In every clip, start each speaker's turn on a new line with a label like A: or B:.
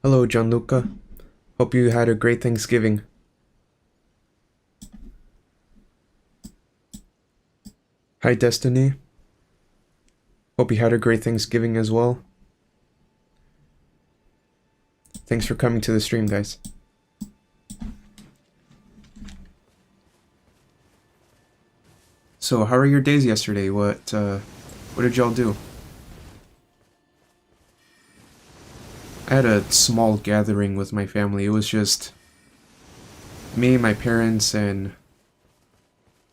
A: Hello, Gianluca. Hope you had a great Thanksgiving. Hi, Destiny. Hope you had a great Thanksgiving as well. Thanks for coming to the stream, guys. So, how are your days yesterday? What did y'all do? I had a small gathering with my family. It was just me, my parents, and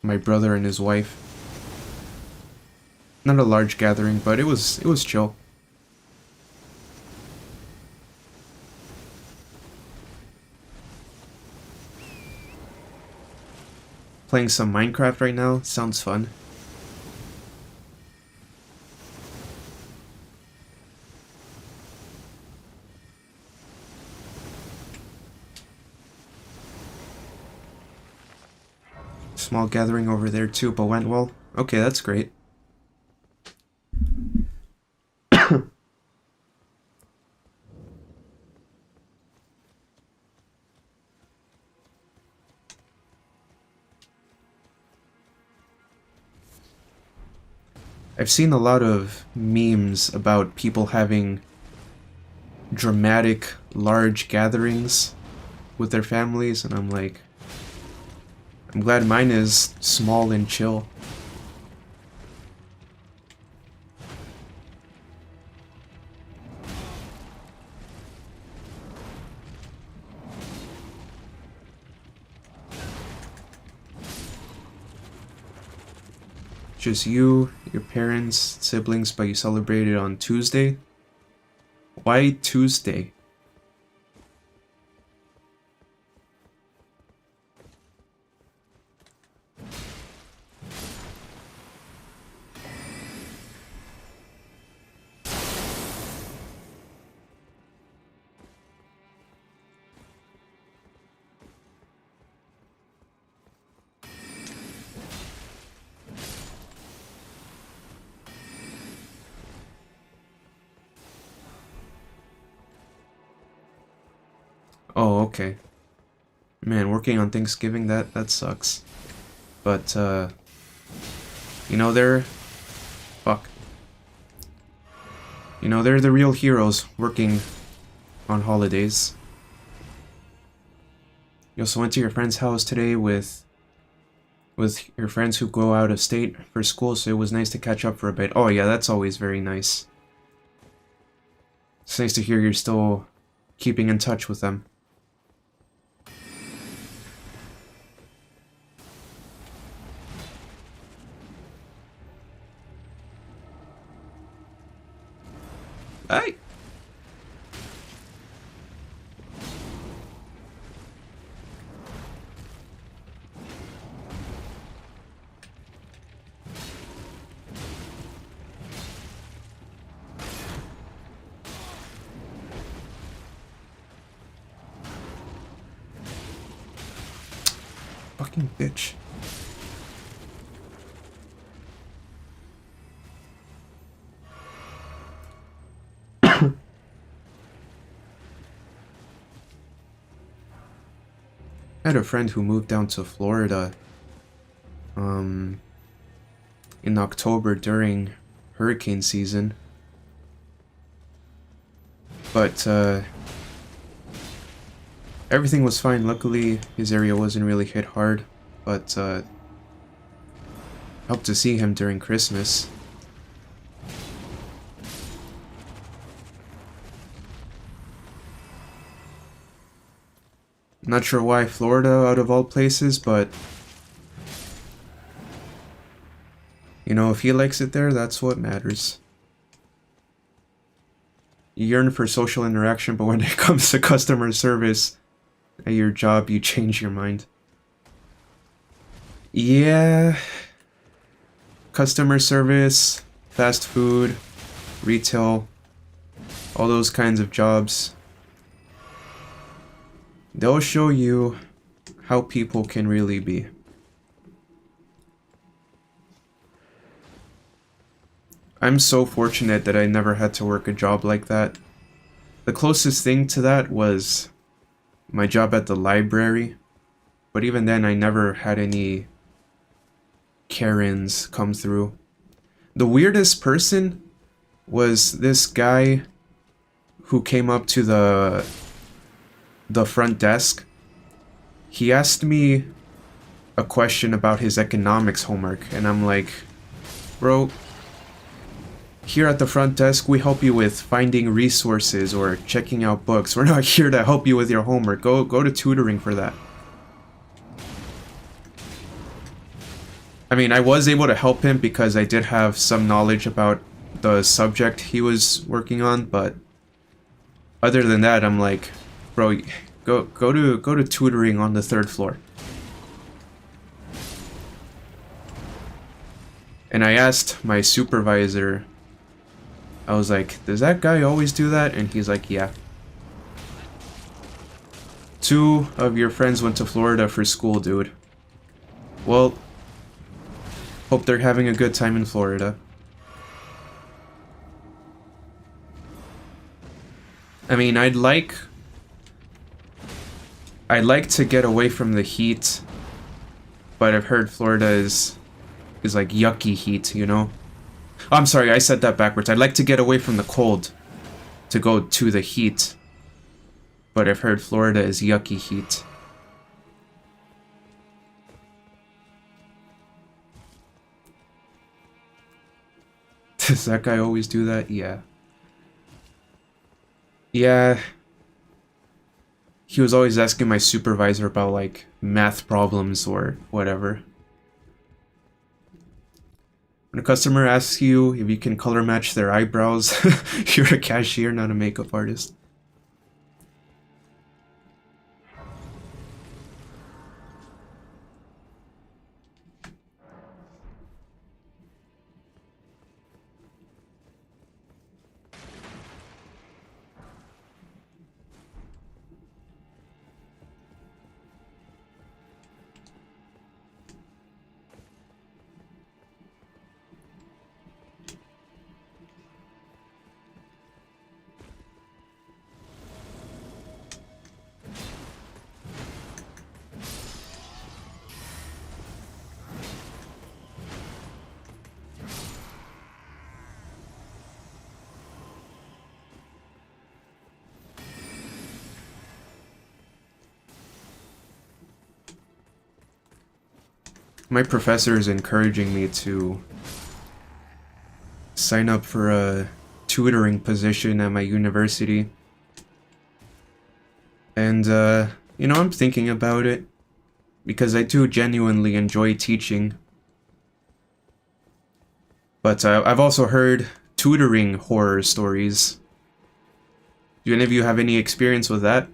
A: my brother and his wife. Not a large gathering, but it was chill. Playing some Minecraft right now. Sounds fun. Small gathering over there too, but went well. Okay, that's great. I've seen a lot of memes about people having dramatic, large gatherings with their families, and I'm like, I'm glad mine is small and chill. Just you, your parents, siblings, but you celebrated on Tuesday? Why Tuesday? Oh, okay. Man, working on Thanksgiving, that sucks. But, you know, fuck. You know, they're the real heroes working on holidays. You also went to your friend's house today with your friends who go out of state for school, so it was nice to catch up for a bit. Oh yeah, that's always very nice. It's nice to hear you're still keeping in touch with them. Hey! Fucking bitch. I had a friend who moved down to Florida in October during hurricane season. But everything was fine. Luckily, his area wasn't really hit hard, but helped to see him during Christmas. Not sure why Florida out of all places, but you know, if he likes it there, that's what matters. You yearn for social interaction, but when it comes to customer service at your job, you change your mind. Yeah, customer service, fast food, retail, all those kinds of jobs. They'll show you how people can really be. I'm so fortunate that I never had to work a job like that. The closest thing to that was my job at the library, but even then I never had any Karens come through. The weirdest person was this guy who came up to the front desk. He asked me a question about his economics homework, and I'm like, bro, here at the front desk, we help you with finding resources or checking out books. We're not here to help you with your homework. Go to tutoring for that. I mean, I was able to help him because I did have some knowledge about the subject he was working on, but other than that, I'm like, bro, go to tutoring on the 3rd floor. And I asked my supervisor, I was like, does that guy always do that? And he's like, yeah. 2 of your friends went to Florida for school, dude. Well, hope they're having a good time in Florida. I mean, I'd like to get away from the heat, but I've heard Florida is like yucky heat, you know? Oh, I'm sorry, I said that backwards. I'd like to get away from the cold to go to the heat, but I've heard Florida is yucky heat. Does that guy always do that? Yeah. Yeah. He was always asking my supervisor about, like, math problems or whatever. When a customer asks you if you can color match their eyebrows, you're a cashier, not a makeup artist. My professor is encouraging me to sign up for a tutoring position at my university. And, you know, I'm thinking about it because I do genuinely enjoy teaching. But I've also heard tutoring horror stories. Do any of you have any experience with that?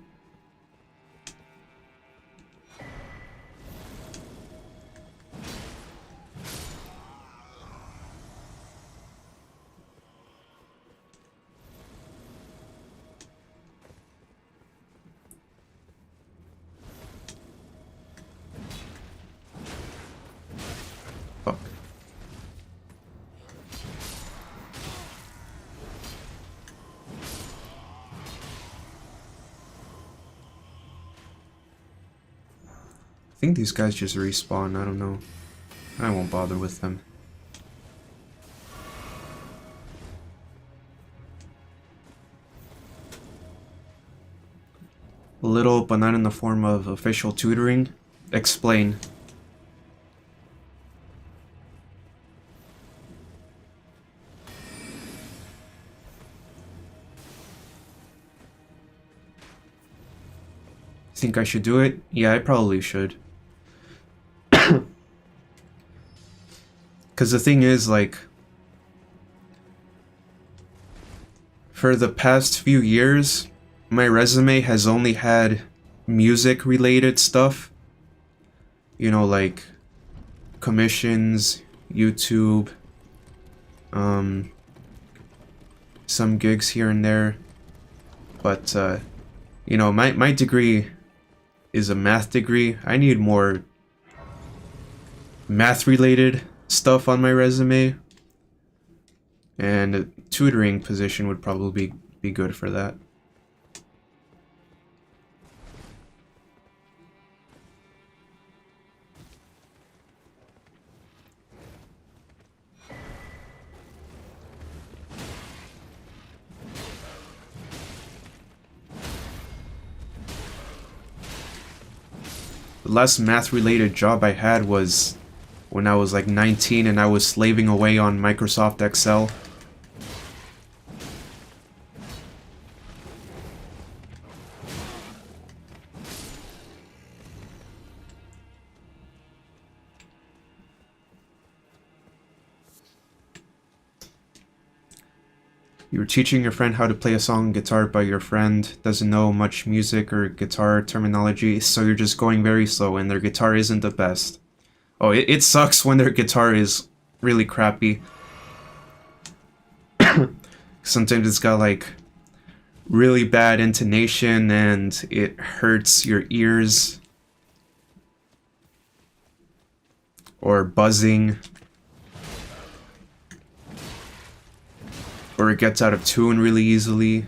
A: Fuck. I think these guys just respawn, I don't know. I won't bother with them. Little, but not in the form of official tutoring. Explain. Think I should do it? Yeah, I probably should. Because the thing is, like, for the past few years, my resume has only had music-related stuff. You know, like, commissions, YouTube, some gigs here and there. But, you know, my degree is a math degree. I need more math-related stuff on my resume, and a tutoring position would probably be good for that. last math-related job I had was when I was like 19 and I was slaving away on Microsoft Excel. You were teaching your friend how to play a song on guitar, but your friend doesn't know much music or guitar terminology, so you're just going very slow and their guitar isn't the best. Oh, it sucks when their guitar is really crappy. Sometimes it's got like really bad intonation and it hurts your ears. Or buzzing. Or it gets out of tune really easily.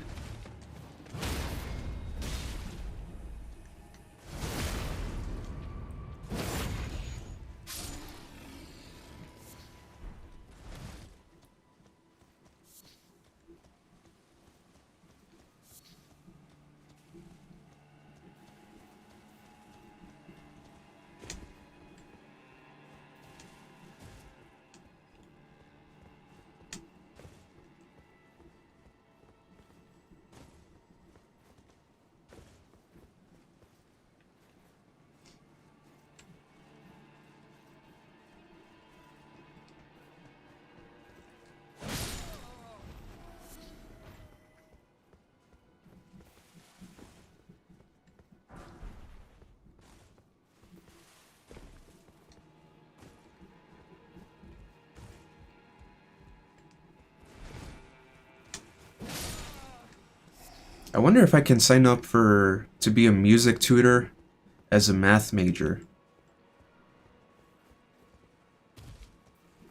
A: I wonder if I can sign up to be a music tutor as a math major.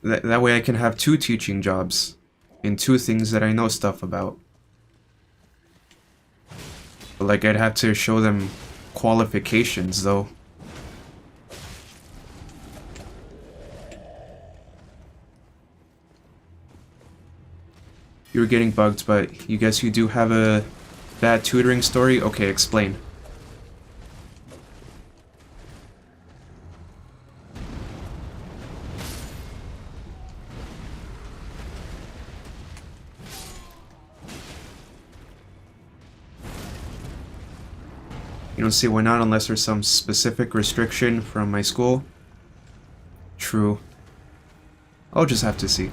A: That way I can have 2 teaching jobs in 2 things that I know stuff about. But like I'd have to show them qualifications though. You were getting bugged, but you guess you do have a bad tutoring story? Okay, explain. You don't see why not unless there's some specific restriction from my school? True. I'll just have to see.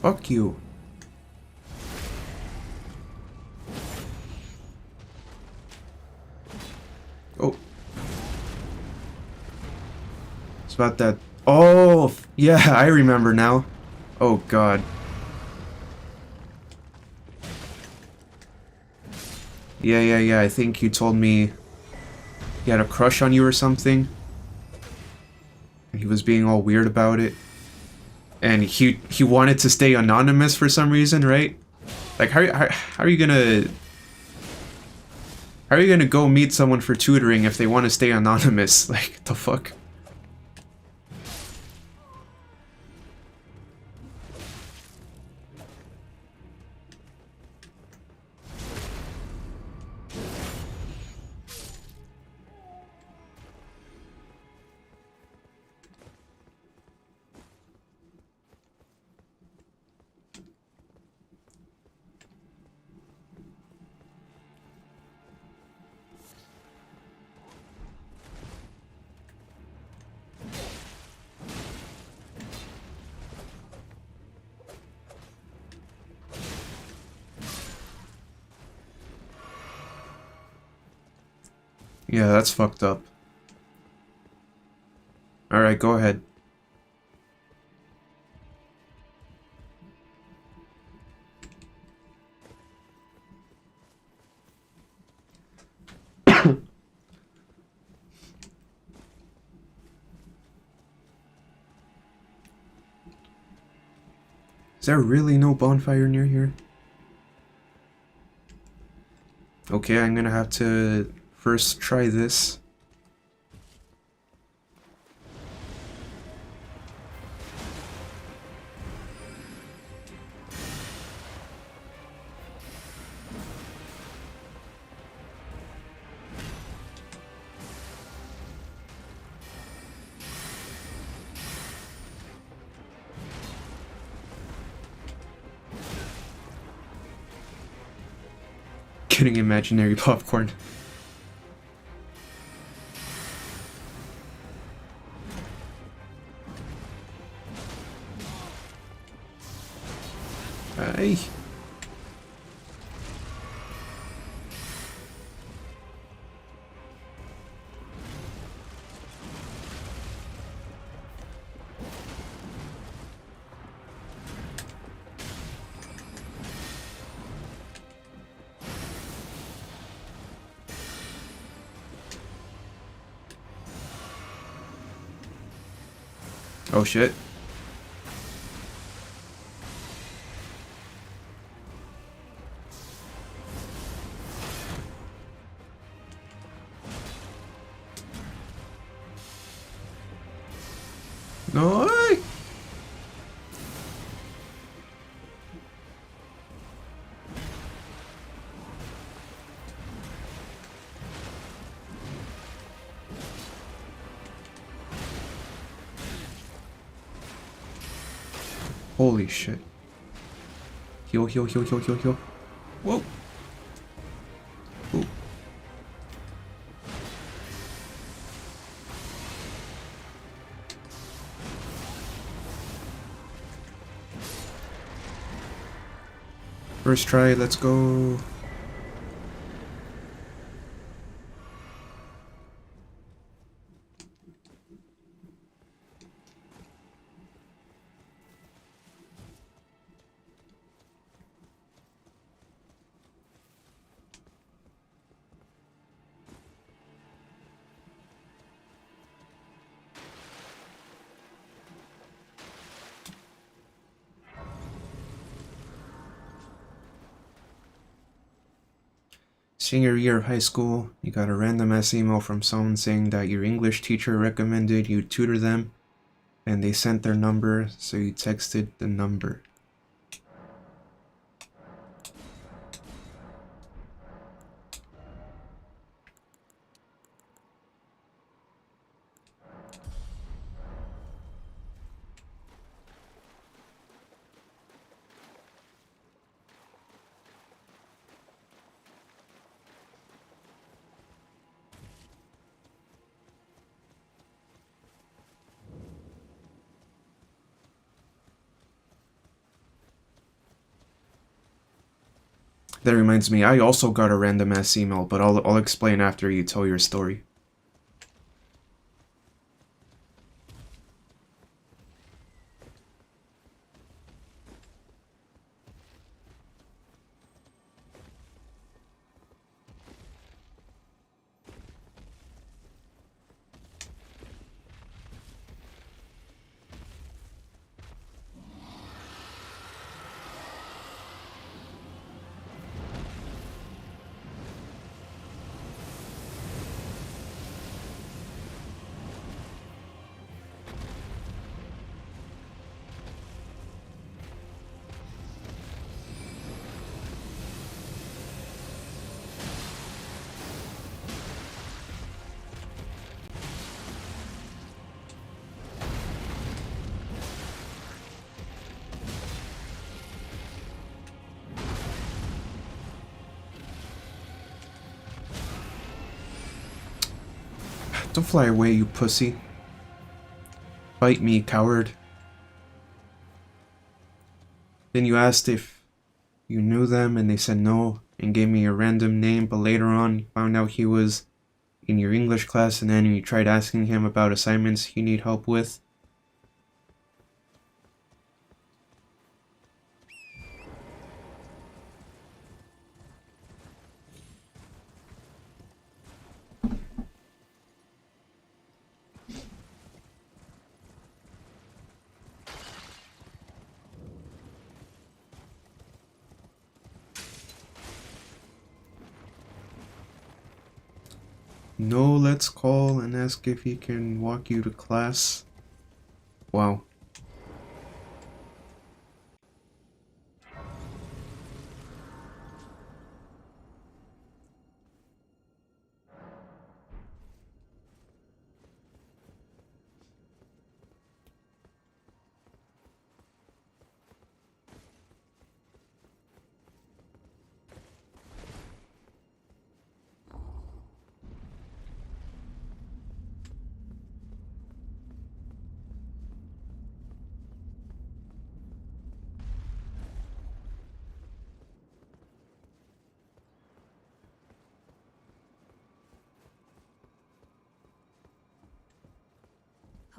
A: Fuck you. Oh. It's about that. Oh, yeah, I remember now. Oh, God. Yeah, I think you told me he had a crush on you or something. And he was being all weird about it. And he wanted to stay anonymous for some reason, right? Like, how are you gonna... How are you gonna go meet someone for tutoring if they want to stay anonymous? Like, the fuck? Yeah, that's fucked up. Alright, go ahead. Is there really no bonfire near here? Okay, I'm gonna have to first try this. Getting imaginary popcorn. Hey. Oh shit. No. Holy shit. Heal, heal, heal, heal, heal, heal. Whoa. Ooh. First try, let's go. Senior year of high school, you got a random ass email from someone saying that your English teacher recommended you tutor them, and they sent their number, so you texted the number. That reminds me, I also got a random ass email, but I'll explain after you tell your story. Don't fly away, you pussy. Bite me, coward. Then you asked if you knew them, and they said no, and gave me a random name, but later on you found out he was in your English class, and then you tried asking him about assignments you need help with. No, let's call and ask if he can walk you to class. Wow.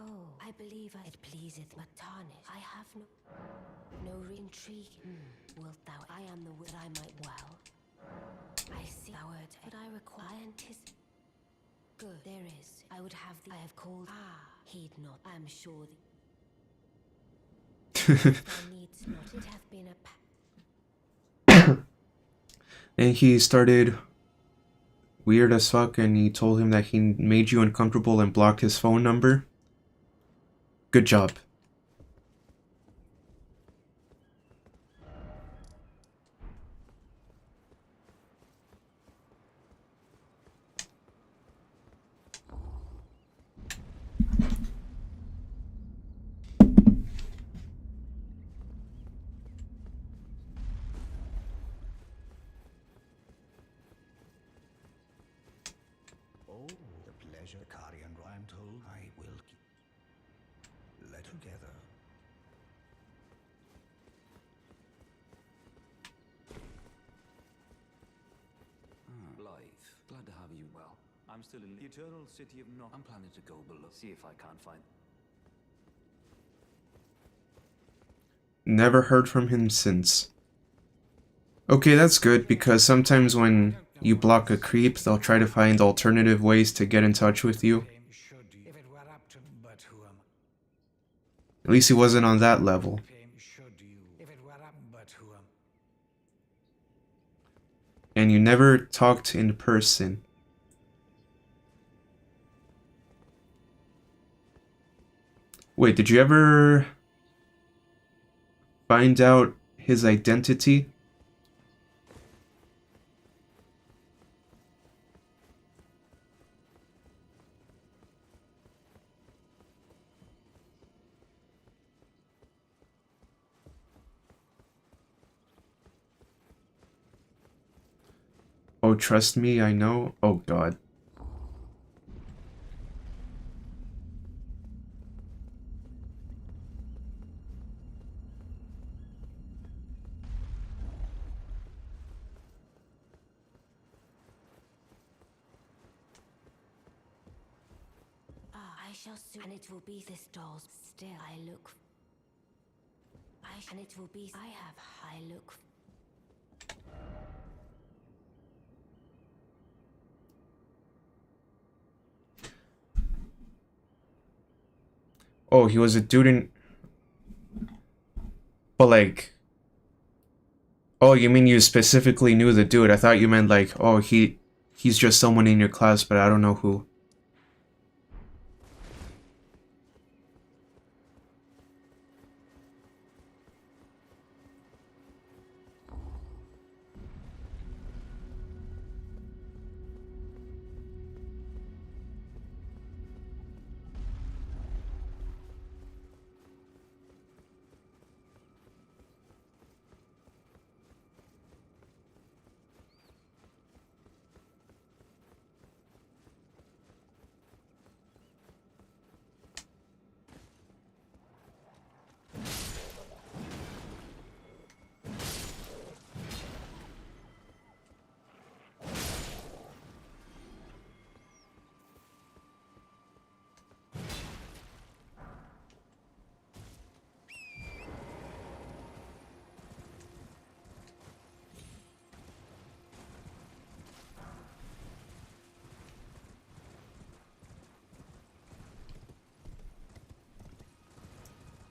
B: Oh, I believe it pleaseth but tarnish. I have no intrigue. Wilt thou? I am the that I might well. I see thou art, but I require good. There is. I would have thee. I have called. Heed not. I am sure thou needs not. It hath been a
A: And he started weird as fuck, and he told him that he made you uncomfortable and blocked his phone number. Good job.
C: Oh, the pleasure, Kari and I am told I will keep. Let together.
D: Blythe, glad to have you. Well, I'm still in the eternal city of Nock. I'm planning to go below, see if I can't find.
A: Never heard from him since. Okay, that's good, because sometimes when you block a creep, they'll try to find alternative ways to get in touch with you. At least he wasn't on that level. And you never talked in person. Wait, did you ever find out his identity? Oh, trust me, I know. Oh, God.
B: I shall soon, and it will be this doll's. Still, I look. And it will be. I look.
A: Oh, he was a dude in... But like... Oh, you mean you specifically knew the dude? I thought you meant like, oh, he's just someone in your class, but I don't know who.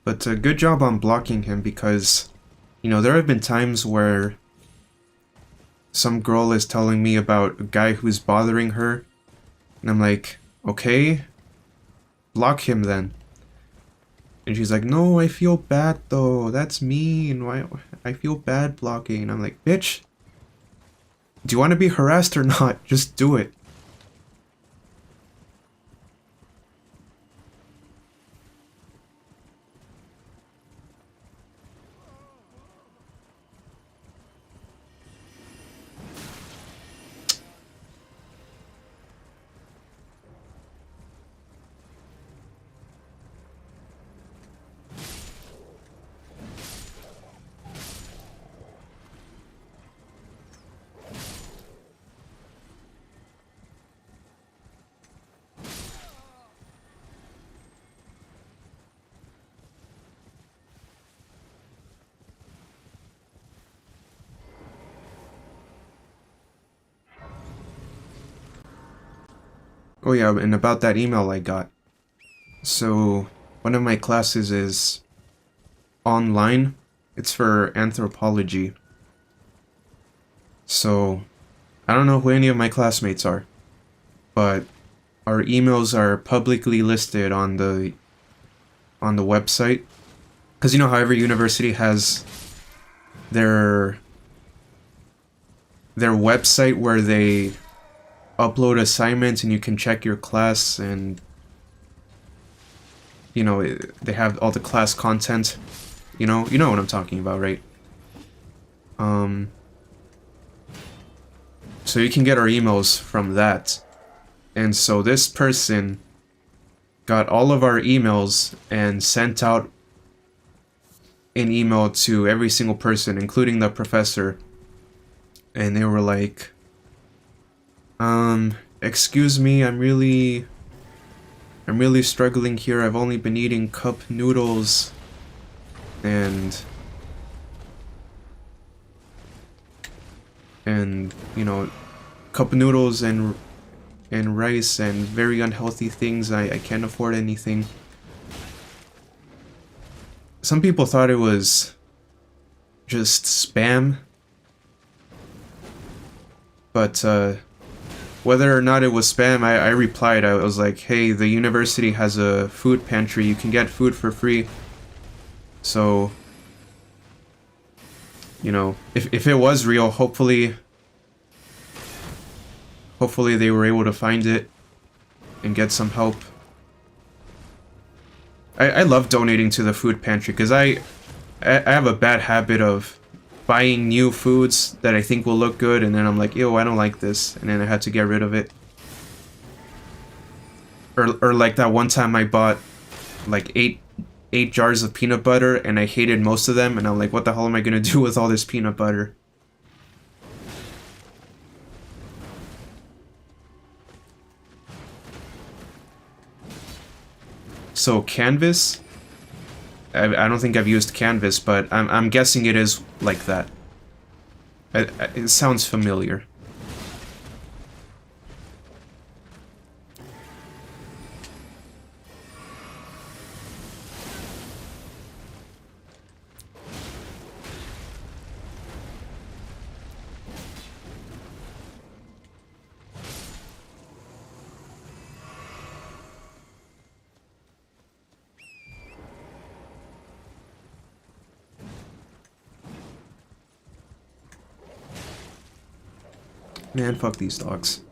A: But good job on blocking him, because, you know, there have been times where some girl is telling me about a guy who's bothering her, And I'm like, okay, block him then. And she's like, no, I feel bad though. That's mean. Why? I feel bad blocking. And I'm like, bitch, do you want to be harassed or not? Just do it. Oh yeah, and about that email I got. So, one of my classes is online. It's for anthropology. So, I don't know who any of my classmates are, but our emails are publicly listed on the website. Because you know how every university has their website where they upload assignments and you can check your class, and you know they have all the class content. You know what I'm talking about, right? So you can get our emails from that. And so this person got all of our emails and sent out an email to every single person, including the professor. And they were like, excuse me, I'm really struggling here. I've only been eating cup noodles and you know, cup noodles and rice and very unhealthy things. I can't afford anything. Some people thought it was just spam, but whether or not it was spam, I replied. I was like, hey, the university has a food pantry. You can get food for free. So, you know, if it was real, hopefully they were able to find it and get some help. I love donating to the food pantry because I have a bad habit of buying new foods that I think will look good, and then I'm like, ew, I don't like this, and then I had to get rid of it. Or like that one time I bought like eight jars of peanut butter and I hated most of them, and I'm like, what the hell am I gonna do with all this peanut butter? So Canvas, I don't think I've used Canvas, but I'm guessing it is like that. It sounds familiar. Man, fuck these dogs.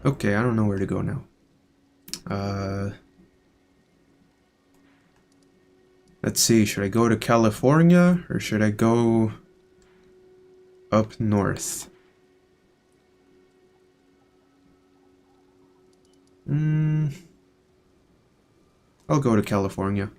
A: Okay, I don't know where to go now. Let's see, should I go to California or should I go up north? I'll go to California.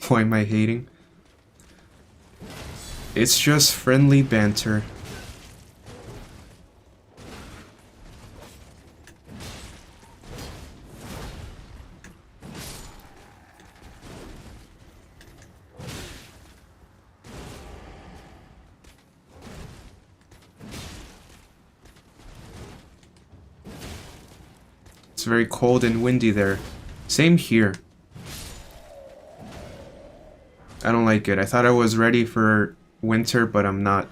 A: Why am I hating? It's just friendly banter. It's very cold and windy there. Same here. I don't like it. I thought I was ready for winter, but I'm not.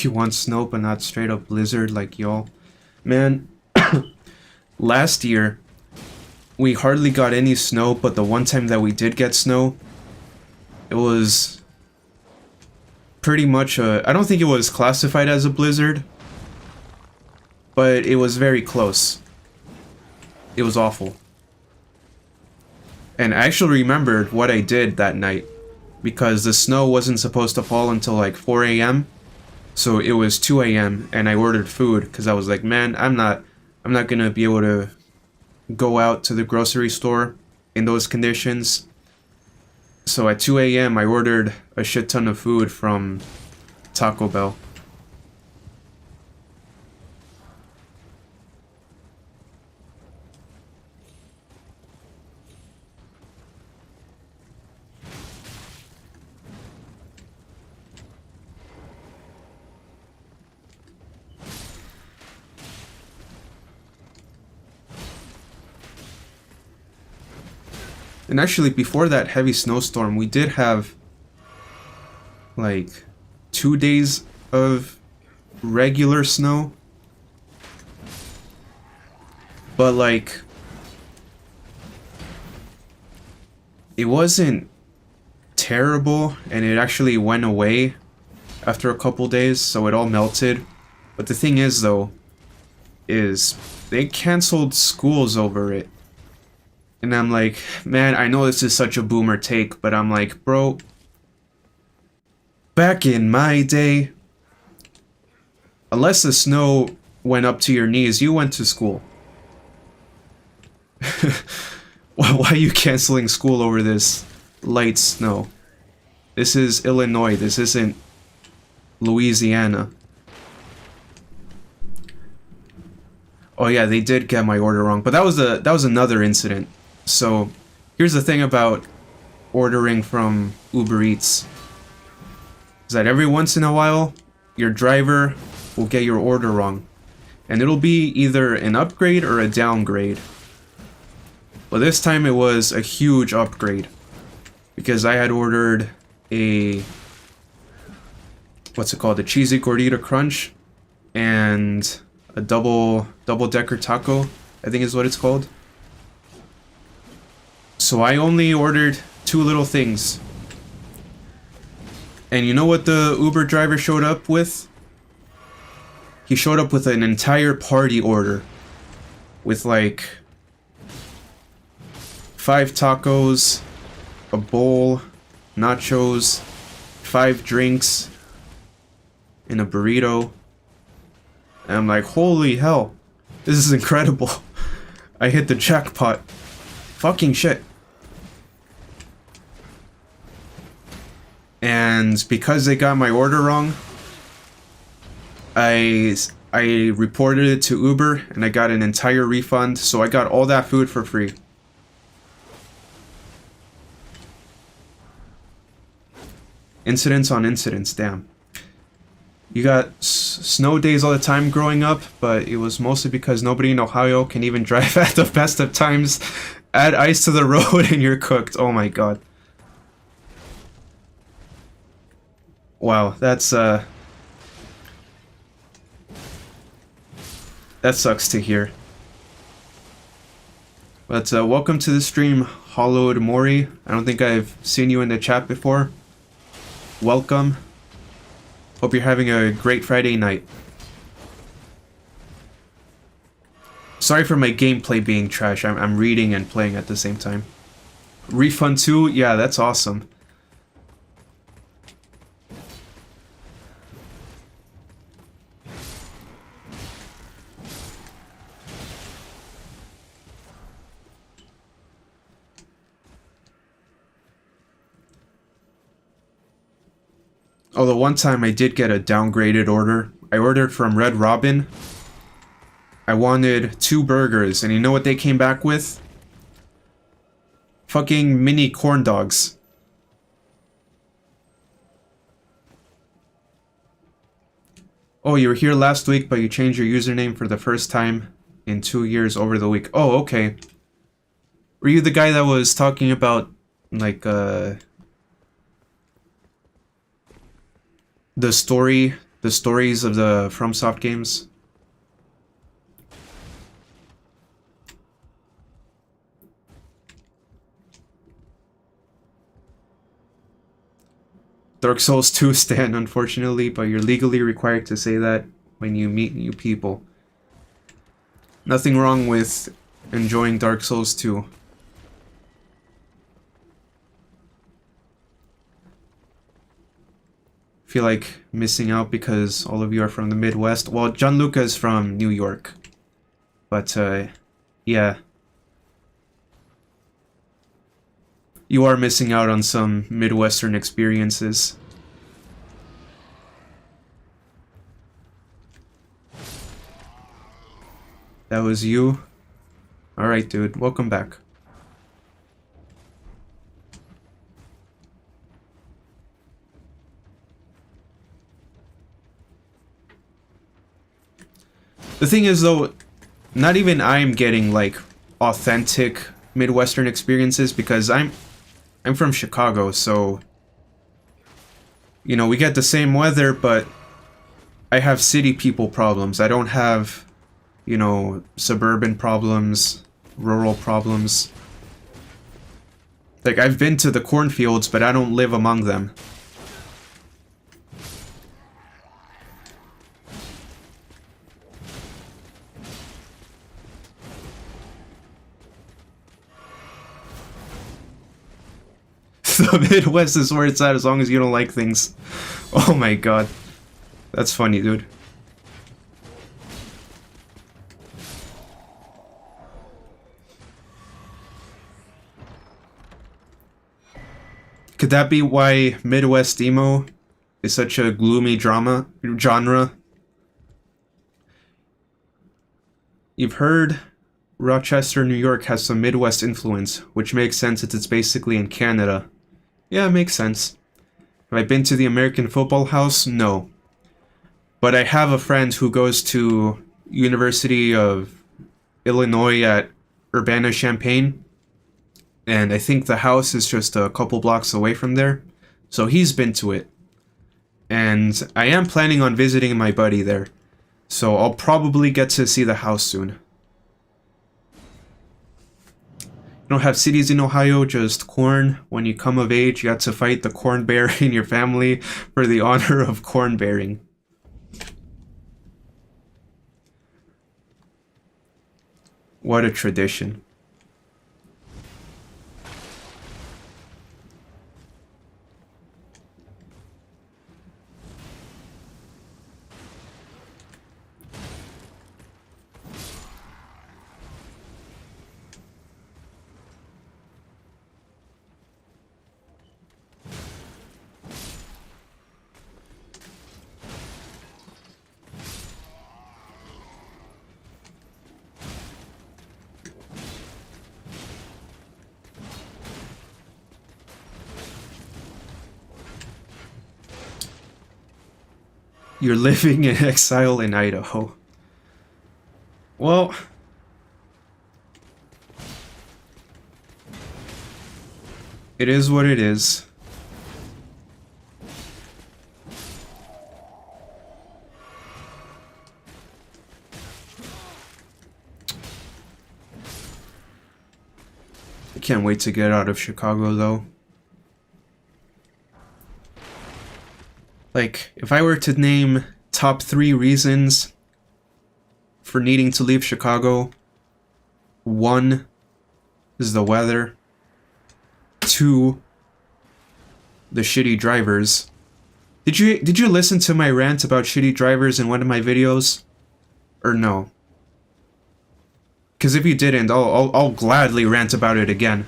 A: You want snow, but not straight up blizzard like y'all. Man, last year, we hardly got any snow, but the one time that we did get snow, it was pretty much a... I don't think it was classified as a blizzard, but it was very close. It was awful. And I actually remembered what I did that night, because the snow wasn't supposed to fall until like 4 a.m., so it was 2 a.m. and I ordered food because I was like, man, I'm not gonna be able to go out to the grocery store in those conditions. So at 2 a.m. I ordered a shit ton of food from Taco Bell. And actually, before that heavy snowstorm, we did have, like, 2 days of regular snow. But, like, it wasn't terrible, and it actually went away after a couple days, so it all melted. But the thing is, though, is they canceled schools over it. And I'm like, man, I know this is such a boomer take, but I'm like, bro, back in my day, unless the snow went up to your knees, you went to school. Why are you canceling school over this light snow? This is Illinois, this isn't Louisiana. Oh yeah, they did get my order wrong, but that was another incident. So, here's the thing about ordering from Uber Eats. Is that every once in a while, your driver will get your order wrong. And it'll be either an upgrade or a downgrade. But this time it was a huge upgrade. Because I had ordered a... what's it called? A cheesy gordita crunch. And a double-decker taco, I think is what it's called. So I only ordered 2 little things. And you know what the Uber driver showed up with? He showed up with an entire party order. With like 5 tacos, a bowl, nachos, 5 drinks, and a burrito. And I'm like, holy hell, this is incredible. I hit the jackpot. Fucking shit. And because they got my order wrong, I reported it to Uber and I got an entire refund, so I got all that food for free. Incidents on incidents, damn. You got snow days all the time growing up, but it was mostly because nobody in Ohio can even drive at the best of times. Add ice to the road and you're cooked. Oh my god. Wow, that sucks to hear. But welcome to the stream, Hollowed Mori. I don't think I've seen you in the chat before. Welcome. Hope you're having a great Friday night. Sorry for my gameplay being trash. I'm reading and playing at the same time. Refund 2? Yeah, that's awesome. Although one time I did get a downgraded order. I ordered from Red Robin. I wanted 2 burgers, and you know what they came back with? Fucking mini corn dogs. Oh, you were here last week, but you changed your username for the first time in 2 years over the week. Oh, okay. Were you the guy that was talking about, like, the stories of the FromSoft games? Dark Souls 2 stan, unfortunately, but you're legally required to say that when you meet new people. Nothing wrong with enjoying Dark Souls 2. Feel like missing out because all of you are from the Midwest. Well, Gianluca's from New York. But, yeah. You are missing out on some Midwestern experiences. That was you? Alright, dude. Welcome back. The thing is, though, not even I'm getting, like, authentic Midwestern experiences because I'm from Chicago, so, you know, we get the same weather, but I have city people problems. I don't have, you know, suburban problems, rural problems. Like, I've been to the cornfields, but I don't live among them. The Midwest is where it's at as long as you don't like things. Oh my god. That's funny, dude. Could that be why Midwest emo is such a gloomy genre? You've heard Rochester, New York has some Midwest influence, which makes sense since it's basically in Canada. Yeah, it makes sense. Have I been to the American Football House? No. But I have a friend who goes to University of Illinois at Urbana-Champaign, and I think the house is just a couple blocks away from there, so he's been to it. And I am planning on visiting my buddy there, so I'll probably get to see the house soon. You don't have cities in Ohio, just corn. When you come of age, you have to fight the corn bear in your family for the honor of corn bearing. What a tradition. You're living in exile in Idaho. Well, it is what it is. I can't wait to get out of Chicago, though. Like, if I were to name top 3 reasons for needing to leave Chicago, 1 is the weather. 2, the shitty drivers. Did you listen to my rant about shitty drivers in one of my videos? Or no? Because if you didn't, I'll gladly rant about it again.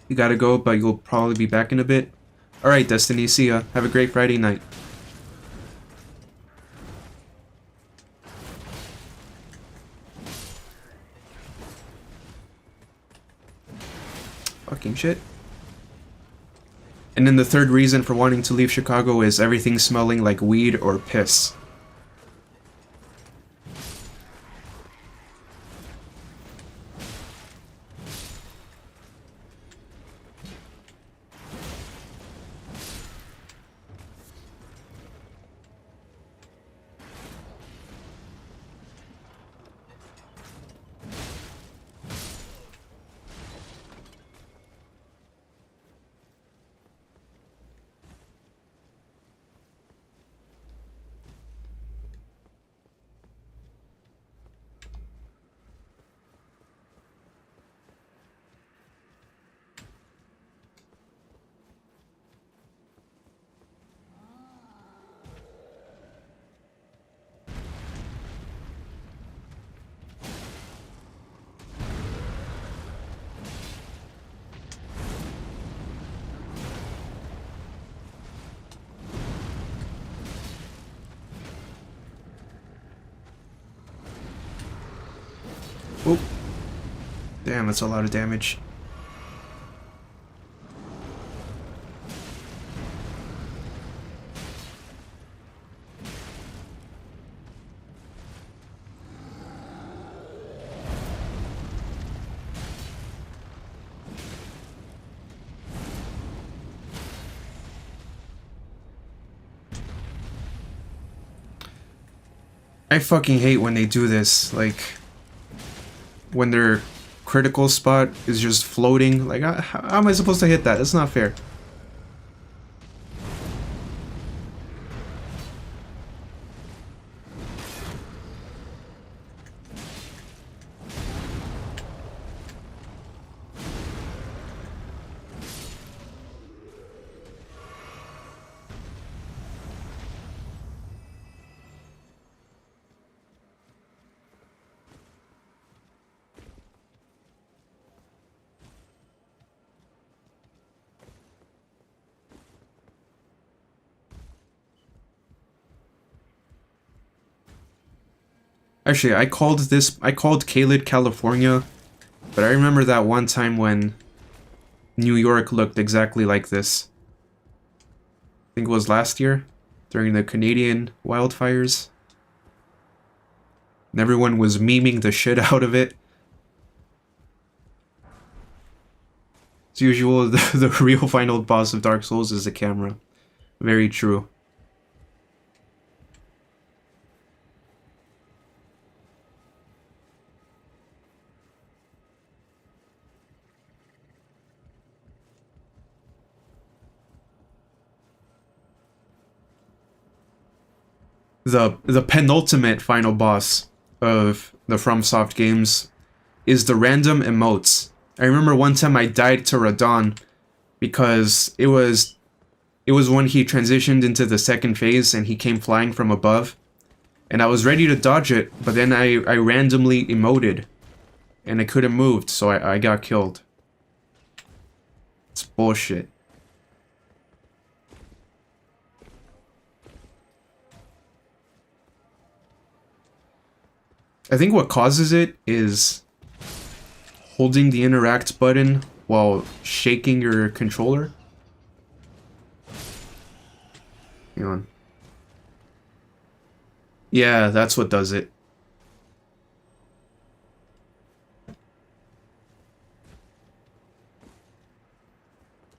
A: You gotta go, but you'll probably be back in a bit. Alright, Destiny, see ya. Have a great Friday night. Fucking shit. And then the third reason for wanting to leave Chicago is everything smelling like weed or piss. Oh. Damn, that's a lot of damage. I fucking hate when they do this, like, when their critical spot is just floating. Like, how am I supposed to hit that? That's not fair. Actually, I called Kaled, California, but I remember that one time when New York looked exactly like this. I think it was last year, during the Canadian wildfires. And everyone was memeing the shit out of it. As usual, the real final boss of Dark Souls is the camera. Very true. The penultimate final boss of the FromSoft games is the random emotes. I remember one time I died to Radon because it was when he transitioned into the second phase and he came flying from above. And I was ready to dodge it, but then I randomly emoted. And I couldn't move, so I got killed. It's bullshit. I think what causes it is holding the interact button while shaking your controller. Hang on. Yeah, that's what does it.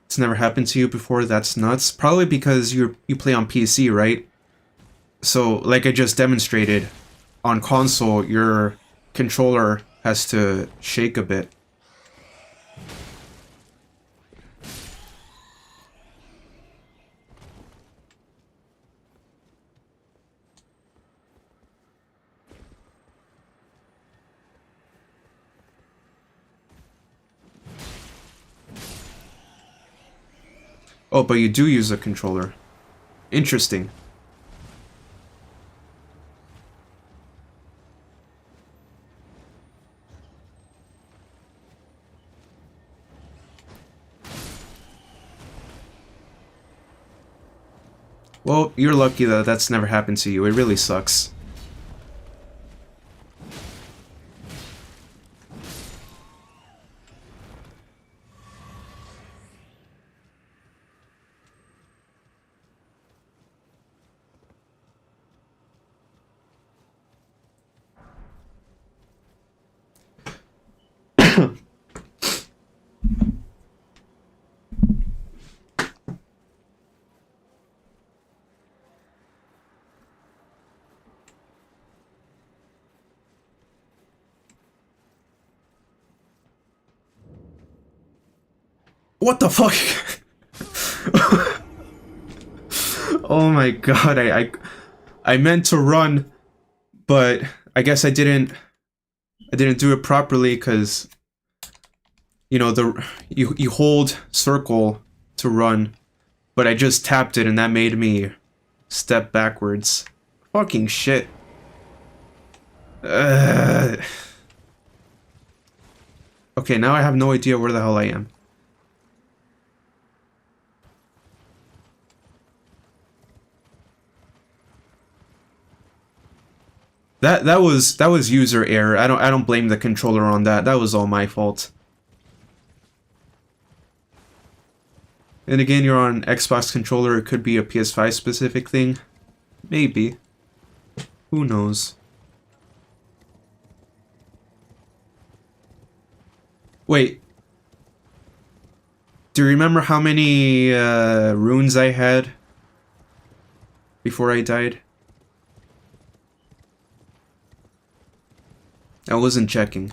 A: It's never happened to you before? That's nuts. Probably because you play on PC, right? So, like I just demonstrated, on console, your controller has to shake a bit. Oh, but you do use a controller. Interesting. Well, you're lucky that that's never happened to you. It really sucks. What the fuck? Oh my god, I meant to run, but I guess I didn't do it properly because you know you hold circle to run, but I just tapped it and that made me step backwards. Fucking shit. Okay, now I have no idea where the hell I am. That was user error. I don't blame the controller on that. That was all my fault. And again, you're on Xbox controller. It could be a PS5 specific thing. Maybe. Who knows? Wait. Do you remember how many runes I had before I died? I wasn't checking.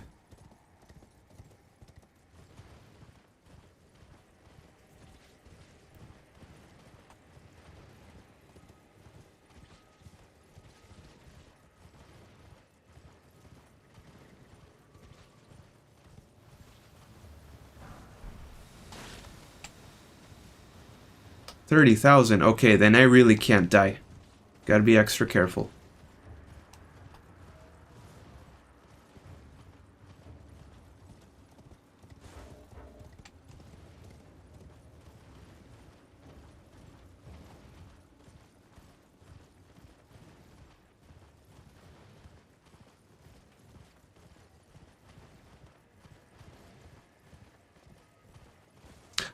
A: $30,000. Okay, then I really can't die. Gotta be extra careful.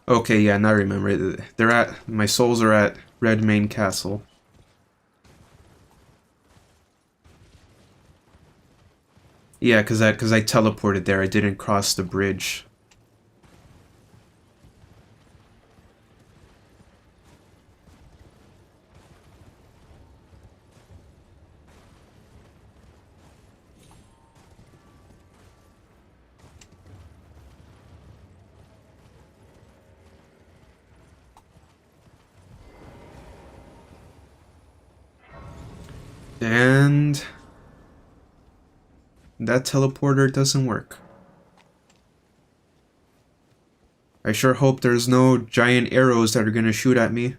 A: Okay, yeah, now I remember. They're at my souls are at Red Main Castle. Yeah, cause I teleported there. I didn't cross the bridge. And that teleporter doesn't work. I sure hope there's no giant arrows that are gonna shoot at me.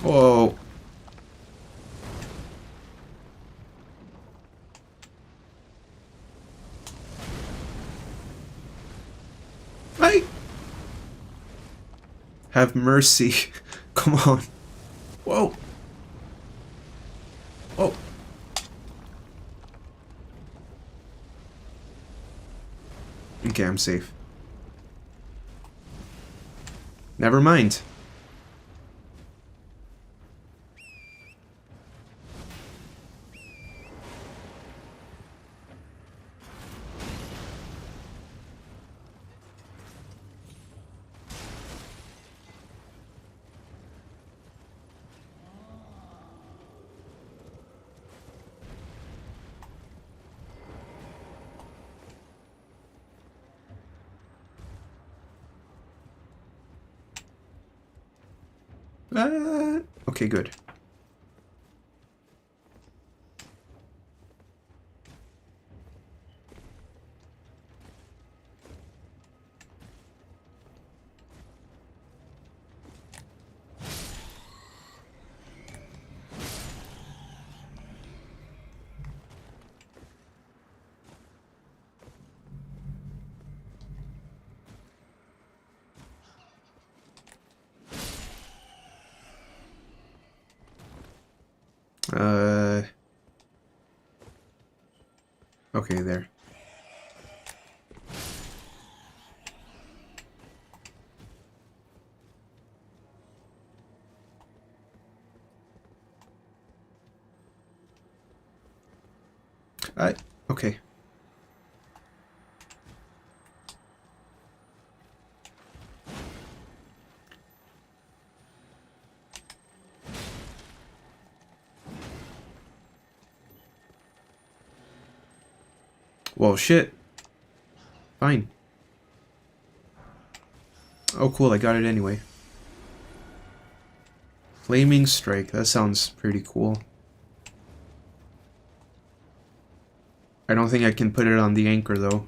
A: Whoa. I have mercy. Come on. Whoa. Whoa. Okay, I'm safe. Never mind. Okay, good. Okay, there. Okay. Well, shit. Fine. Oh, cool, I got it anyway. Flaming Strike, that sounds pretty cool. I don't think I can put it on the anchor, though.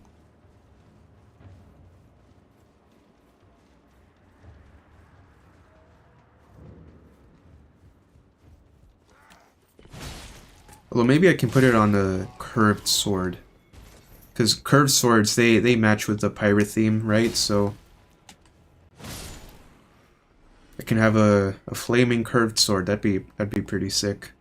A: Although maybe I can put it on the curved sword. Because curved swords, they match with the pirate theme, right? So I can have a flaming curved sword. That'd be pretty sick.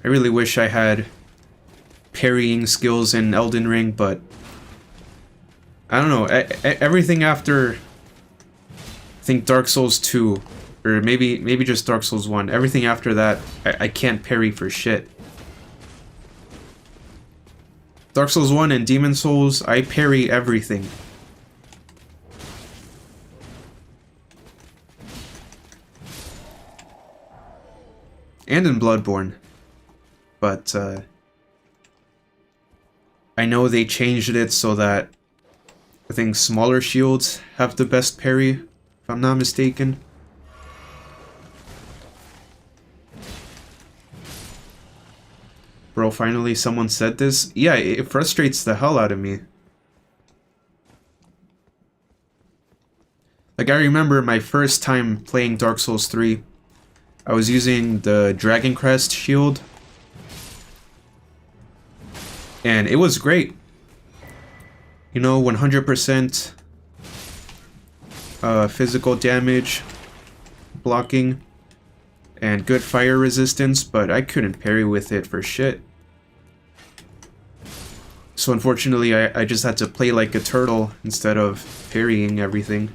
A: I really wish I had parrying skills in Elden Ring, but I don't know. Everything after, I think, Dark Souls 2, or maybe just Dark Souls 1, everything after that, I can't parry for shit. Dark Souls 1 and Demon Souls, I parry everything. And in Bloodborne. But, I know they changed it so that I think smaller shields have the best parry, if I'm not mistaken. Bro, finally someone said this. Yeah, it frustrates the hell out of me. Like, I remember my first time playing Dark Souls 3. I was using the Dragon Crest shield. And it was great. You know, 100% physical damage, blocking, and good fire resistance, but I couldn't parry with it for shit. So unfortunately, I just had to play like a turtle instead of parrying everything.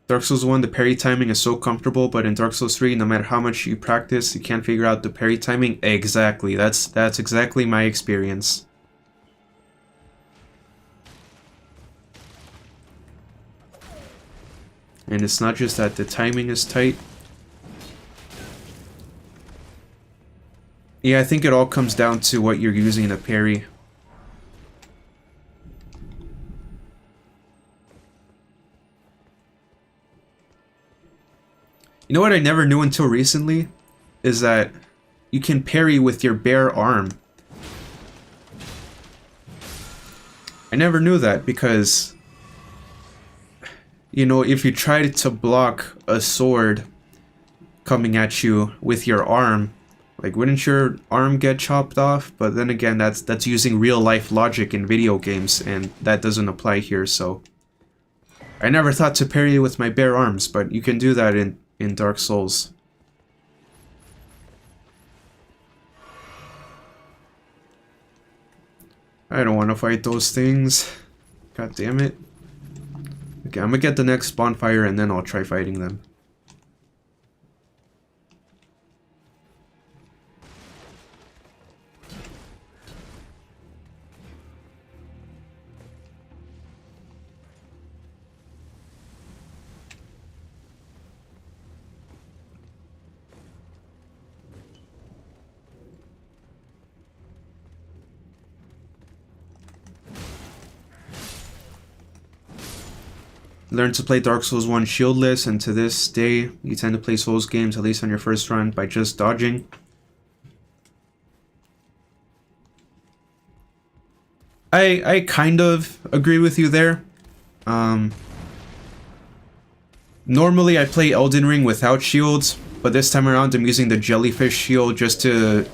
A: Dark Souls 1, the parry timing is so comfortable, but in Dark Souls 3, no matter how much you practice, you can't figure out the parry timing. Exactly, that's exactly my experience. And it's not just that the timing is tight. Yeah, I think it all comes down to what you're using to parry. You know what I never knew until recently? Is that you can parry with your bare arm. I never knew that because, you know, if you tried to block a sword coming at you with your arm, like, wouldn't your arm get chopped off? But then again, that's using real life logic in video games, and that doesn't apply here, so I never thought to parry with my bare arms, but you can do that in Dark Souls. I don't want to fight those things. God damn it. Okay, I'm gonna get the next bonfire and then I'll try fighting them. Learn to play Dark Souls 1 shieldless, and to this day, you tend to play Souls games, at least on your first run, by just dodging. I kind of agree with you there. Normally I play Elden Ring without shields, but this time around I'm using the jellyfish shield just to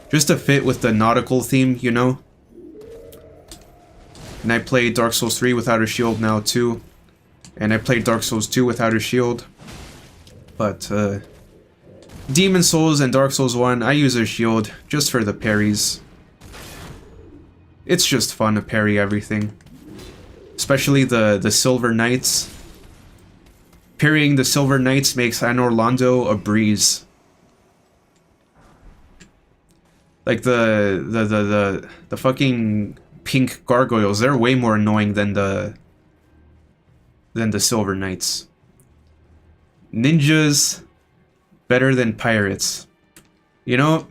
A: fit with the nautical theme, you know? And I played Dark Souls 3 without a shield now too. And I played Dark Souls 2 without a shield. But, Demon Souls and Dark Souls 1, I use a shield just for the parries. It's just fun to parry everything. Especially the Silver Knights. Parrying the Silver Knights makes Anor Londo a breeze. Like the fucking pink gargoyles, they're way more annoying than the Silver Knights. Ninjas better than pirates. You know,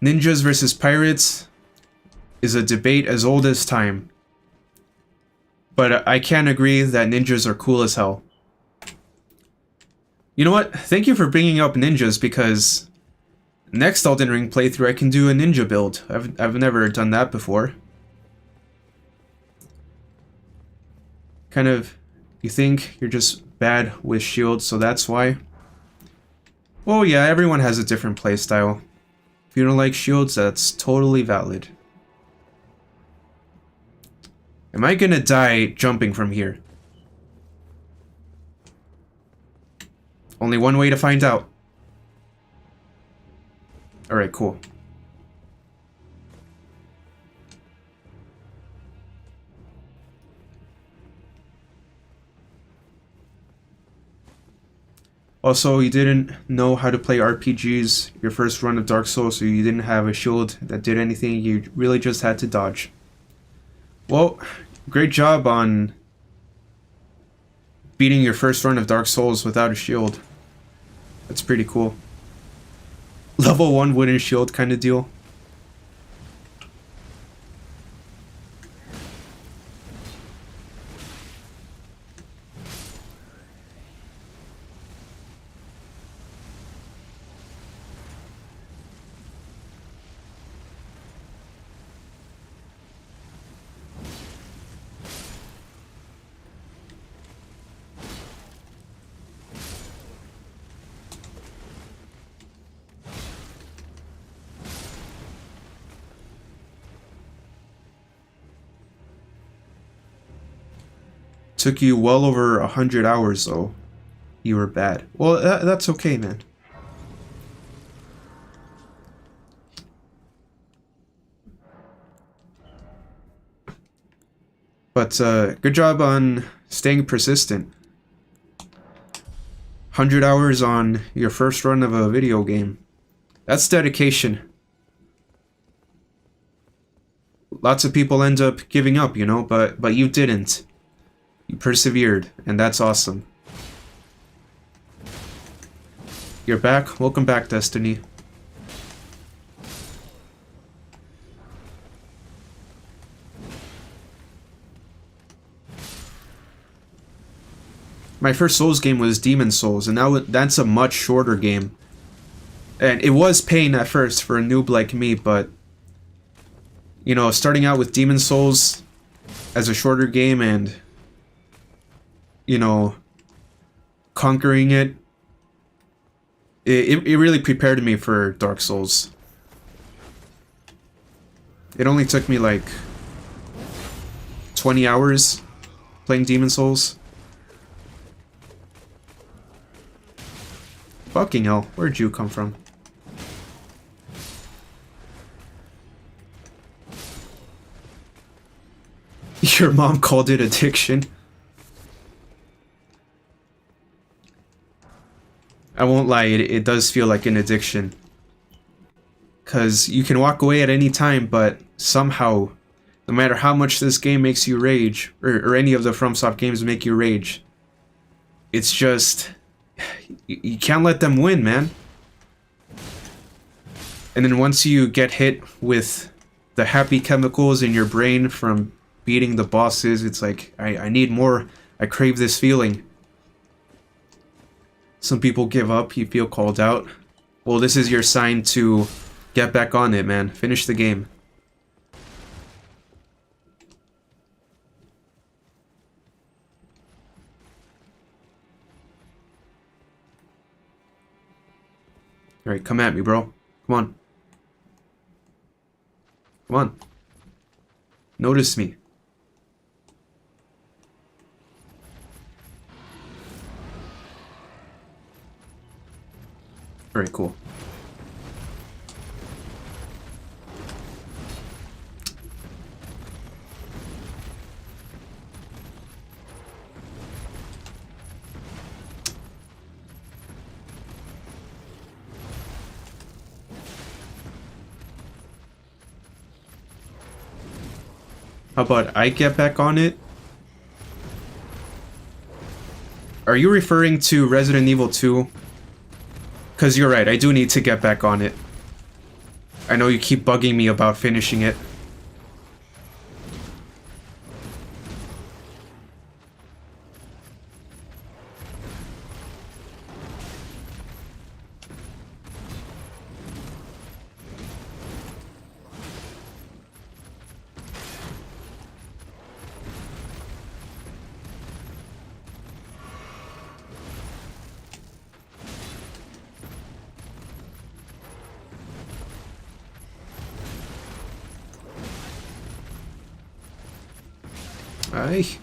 A: ninjas versus pirates is a debate as old as time. But I can't agree that ninjas are cool as hell. You know what? Thank you for bringing up ninjas, because next Elden Ring playthrough I can do a ninja build. I've never done that before. Kind of, you think you're just bad with shields, so that's why? Well, yeah, everyone has a different playstyle. If you don't like shields, that's totally valid. Am I gonna die jumping from here? Only one way to find out. Alright, cool. Also, you didn't know how to play RPGs your first run of Dark Souls, so you didn't have a shield that did anything, you really just had to dodge. Well, great job on beating your first run of Dark Souls without a shield. That's pretty cool. Level 1 wooden shield kind of deal. Took you well over 100 hours, though. You were bad. Well, that's okay, man. But, good job on staying persistent. 100 hours on your first run of a video game. That's dedication. Lots of people end up giving up, you know, but you didn't. You persevered, and that's awesome. You're back? Welcome back, Destiny. My first Souls game was Demon Souls, and now that's a much shorter game. And it was pain at first for a noob like me, but you know, starting out with Demon Souls as a shorter game and, you know, conquering it, it really prepared me for Dark Souls. It only took me like 20 hours playing Demon Souls. Fucking hell, where'd you come from? Your mom called it addiction. I won't lie, it does feel like an addiction. Because you can walk away at any time, but somehow, no matter how much this game makes you rage, or any of the FromSoft games make you rage, it's just... You can't let them win, man. And then once you get hit with the happy chemicals in your brain from beating the bosses, it's like, I need more. I crave this feeling. Some people give up, you feel called out. Well, this is your sign to get back on it, man. Finish the game. Alright, come at me, bro. Come on. Come on. Notice me. Alright, cool. How about I get back on it? Are you referring to Resident Evil 2? Because you're right, I do need to get back on it. I know you keep bugging me about finishing it. Aye.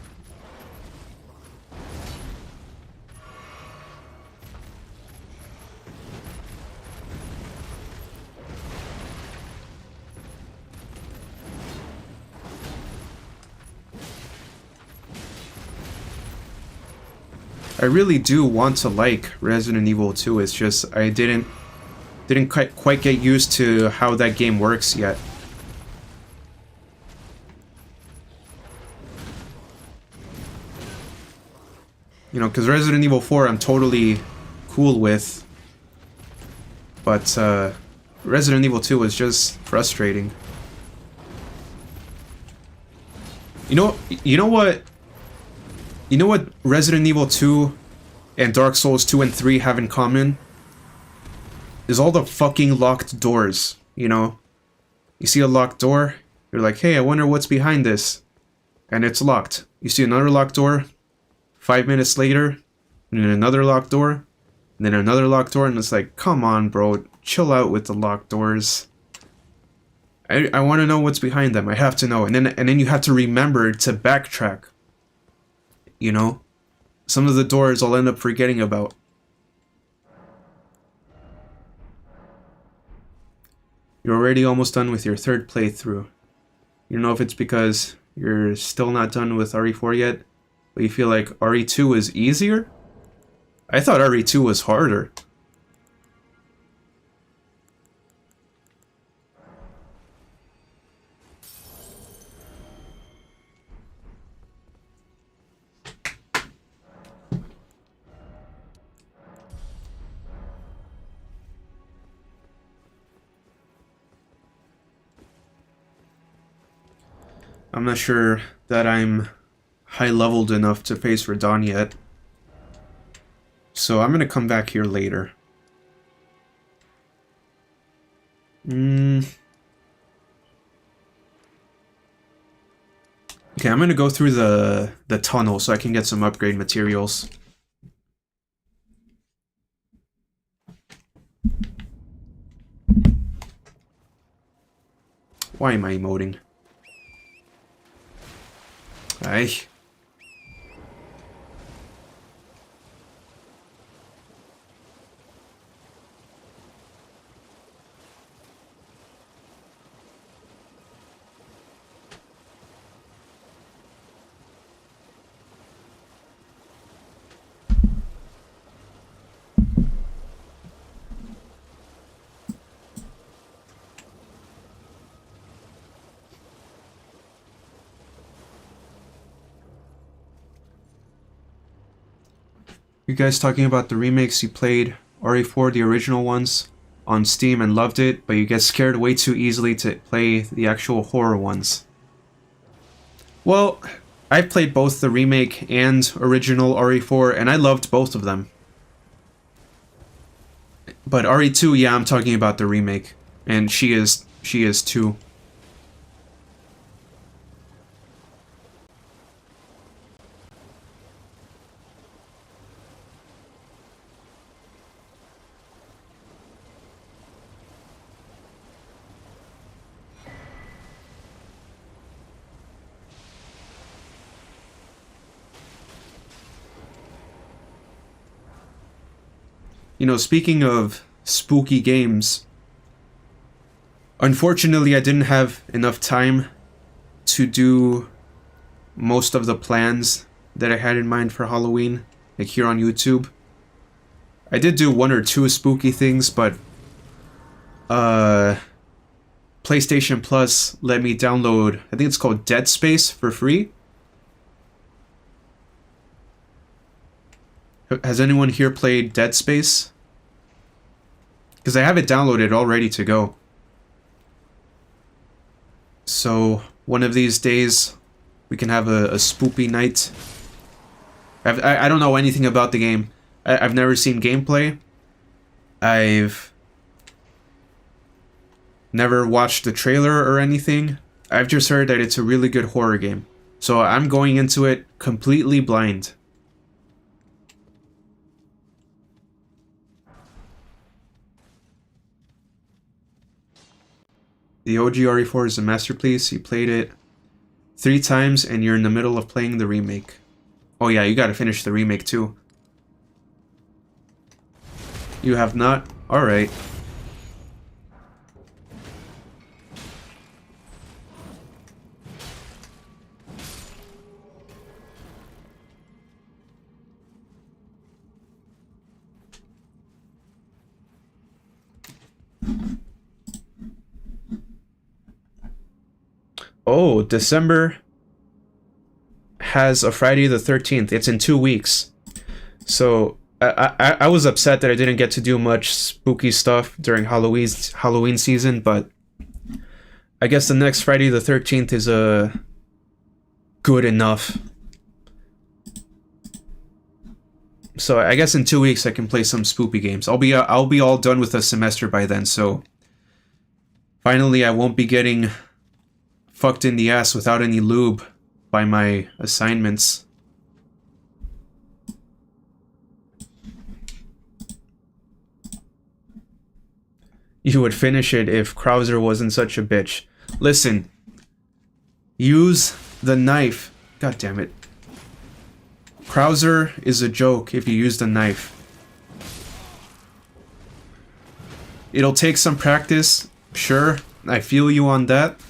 A: I really do want to like Resident Evil 2, it's just I didn't quite get used to how that game works yet. You know, because Resident Evil 4 I'm totally cool with, but Resident Evil 2 was just frustrating. You know what Resident Evil 2 and Dark Souls 2 and 3 have in common? Is all the fucking locked doors, you know? You see a locked door, you're like, hey, I wonder what's behind this. And it's locked. You see another locked door, 5 minutes later, and then another locked door, and then another locked door, and it's like, come on, bro, chill out with the locked doors. I want to know what's behind them. I have to know, and then you have to remember to backtrack. You know, some of the doors I'll end up forgetting about. You're already almost done with your third playthrough. You don't know if it's because you're still not done with RE4 yet, but you feel like RE2 is easier? I thought RE2 was harder. I'm not sure that I'm high-leveled enough to face Radahn yet. So I'm gonna come back here later. Okay, I'm gonna go through the tunnel so I can get some upgrade materials. Why am I emoting? Aye. You guys talking about the remakes you played RE4, the original ones, on Steam and loved it, but you get scared way too easily to play the actual horror ones. Well, I played both the remake and original RE4, and I loved both of them. But RE2, yeah, I'm talking about the remake, and she is too. You know, speaking of spooky games, unfortunately I didn't have enough time to do most of the plans that I had in mind for Halloween, like here on YouTube. I did do one or two spooky things, but PlayStation Plus let me download, I think it's called Dead Space for free. Has anyone here played Dead Space? Because I have it downloaded all ready to go. So, one of these days, we can have a spoopy night. I don't know anything about the game. I've never seen gameplay. I've never watched the trailer or anything. I've just heard that it's a really good horror game. So I'm going into it completely blind. The OG RE4 is a masterpiece. You played it 3 times and you're in the middle of playing the remake. Oh yeah, you gotta finish the remake too. You have not? Alright. Oh, December has a Friday the 13th. It's in 2 weeks. So I was upset that I didn't get to do much spooky stuff during Halloween season, but I guess the next Friday the 13th is good enough. So I guess in 2 weeks I can play some spoopy games. I'll be all done with the semester by then, so finally I won't be getting fucked in the ass without any lube by my assignments. You would finish it if Krauser wasn't such a bitch. Listen, use the knife. God damn it. Krauser is a joke if you use the knife. It'll take some practice, sure, I feel you on that,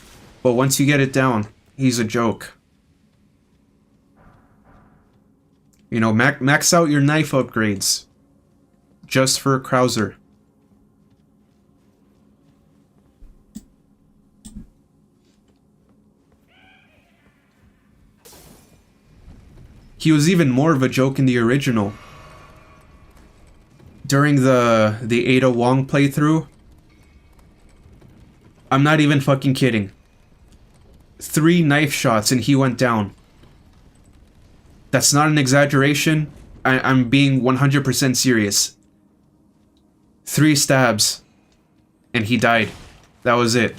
A: but once you get it down, he's a joke. You know, max out your knife upgrades. Just for Krauser. He was even more of a joke in the original. During the Ada Wong playthrough, I'm not even fucking kidding. 3 knife shots and he went down. That's not an exaggeration. I'm being 100% serious. 3 stabs and he died. That was it.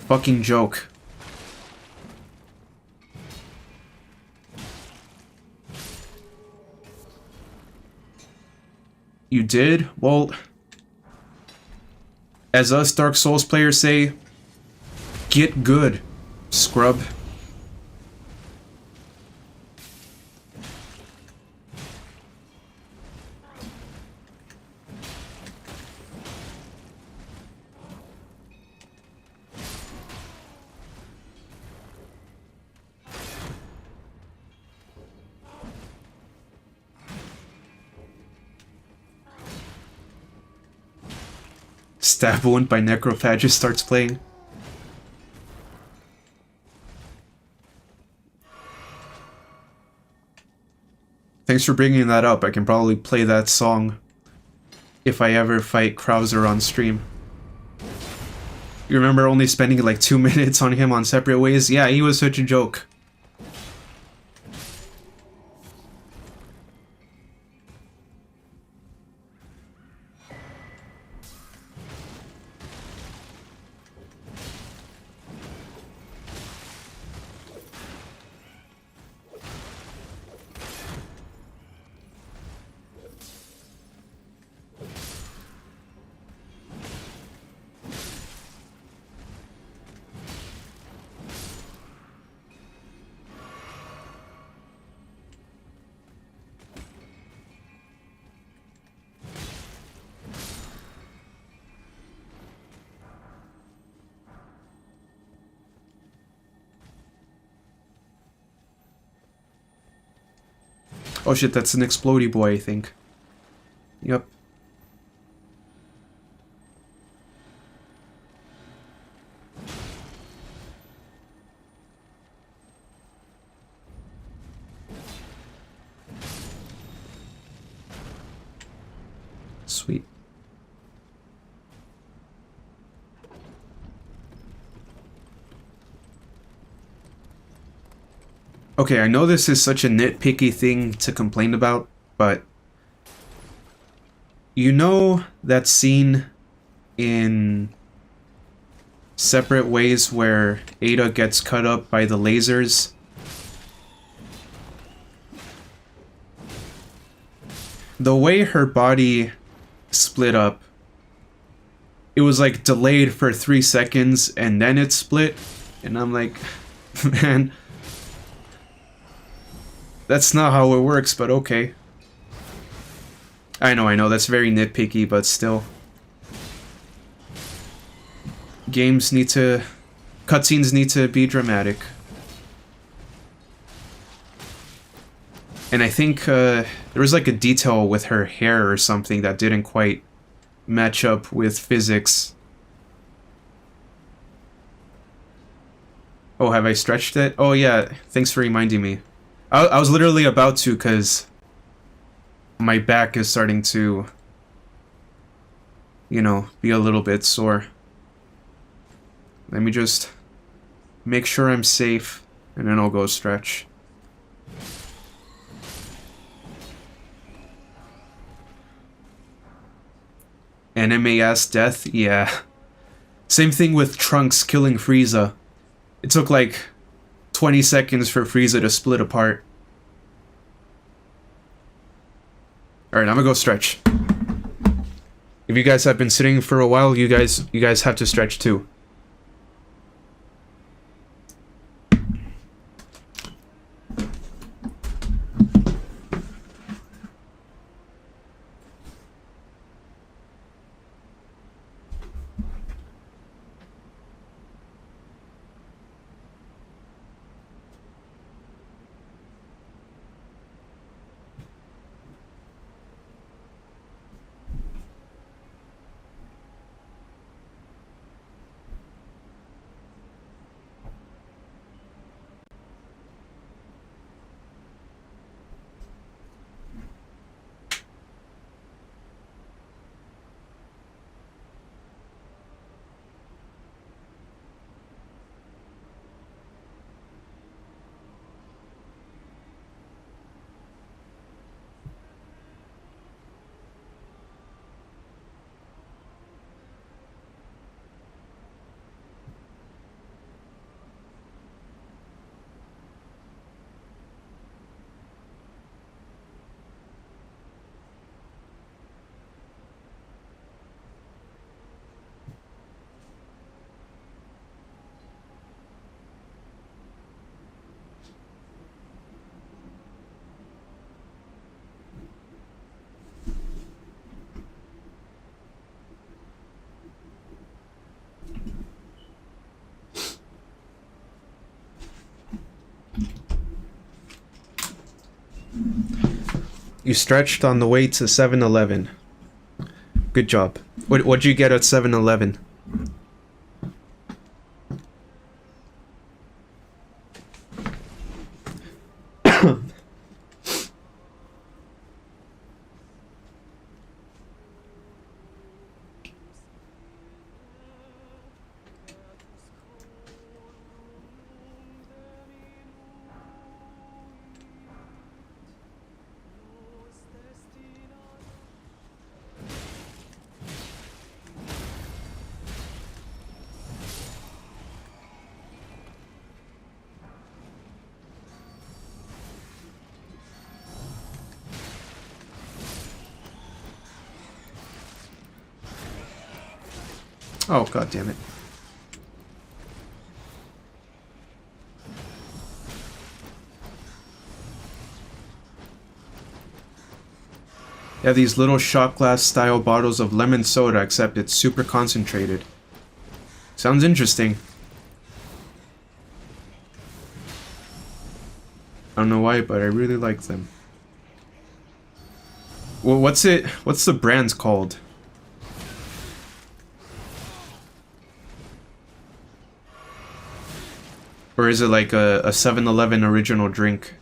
A: Fucking joke. You did? Well, as us Dark Souls players say, get good, scrub. Stab Wound by Necrophagus starts playing. Thanks for bringing that up. I can probably play that song if I ever fight Krauser on stream. You remember only spending like 2 minutes on him on Separate Ways? Yeah, he was such a joke. Oh shit, that's an explodey boy, I think. Yep. Sweet. Okay, I know this is such a nitpicky thing to complain about, but you know that scene in Separate Ways where Ada gets cut up by the lasers? The way her body split up, it was like delayed for 3 seconds and then it split, and I'm like, man, that's not how it works, but okay. I know, that's very nitpicky, but still. Games need to... Cutscenes need to be dramatic. And I think there was like a detail with her hair or something that didn't quite match up with physics. Oh, have I stretched it? Oh yeah, thanks for reminding me. I was literally about to, because my back is starting to, you know, be a little bit sore. Let me just make sure I'm safe, and then I'll go stretch. Anime-ass death? Yeah. Same thing with Trunks killing Frieza. It took like 20 seconds for Frieza to split apart. Alright, I'm gonna go stretch. If you guys have been sitting for a while, you guys have to stretch too. You stretched on the way to 7-Eleven. Good job. What'd you get at 7-Eleven? Oh, god damn it. Yeah, these little shot glass style bottles of lemon soda, except it's super concentrated. Sounds interesting. I don't know why, but I really like them. Well, what's the brand called? Or is it like a 7-Eleven original drink?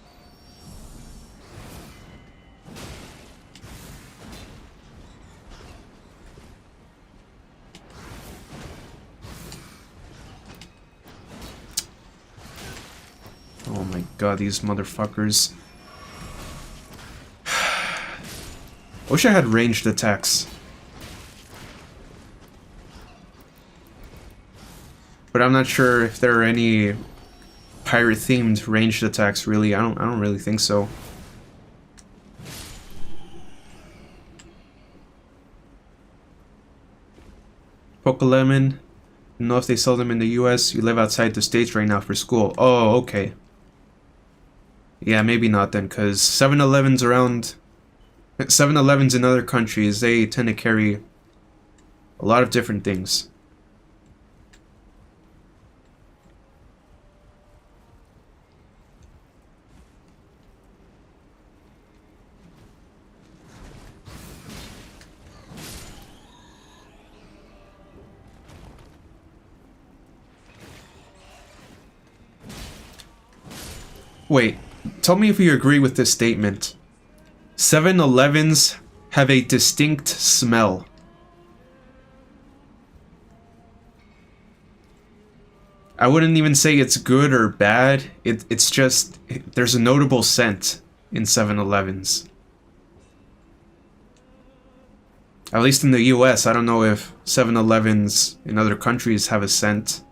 A: Oh my god, these motherfuckers. I wish I had ranged attacks. But I'm not sure if there are any pirate-themed ranged attacks, really. I don't really think so. Pokelemon. Know if they sell them in the US. You live outside the States right now for school. Oh, okay. Yeah, maybe not then, because 7-Elevens around... 7-Elevens in other countries, they tend to carry a lot of different things. Wait, tell me if you agree with this statement. 7-Elevens have a distinct smell. I wouldn't even say it's good or bad. It's just, there's a notable scent in 7-Elevens. At least in the US, I don't know if 7-Elevens in other countries have a scent.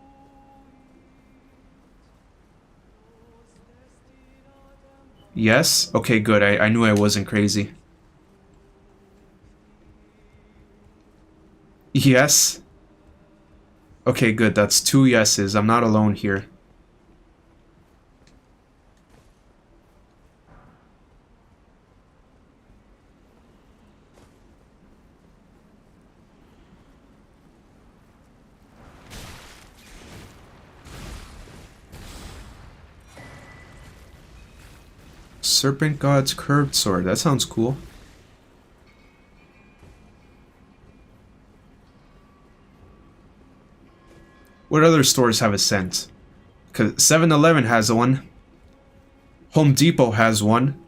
A: Yes? Okay, good. I knew I wasn't crazy. Yes? Okay, good. That's 2 yeses. I'm not alone here. Serpent God's Curved Sword. That sounds cool. What other stores have a scent? Because 7-Eleven has one. Home Depot has one.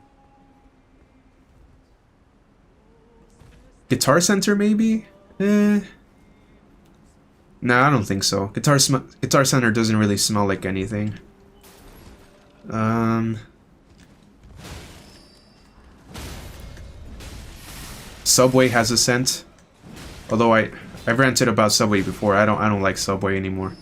A: Guitar Center, maybe? Nah, I don't think so. Guitar Center doesn't really smell like anything. Subway has a scent. Although I've ranted about Subway before. I don't like Subway anymore.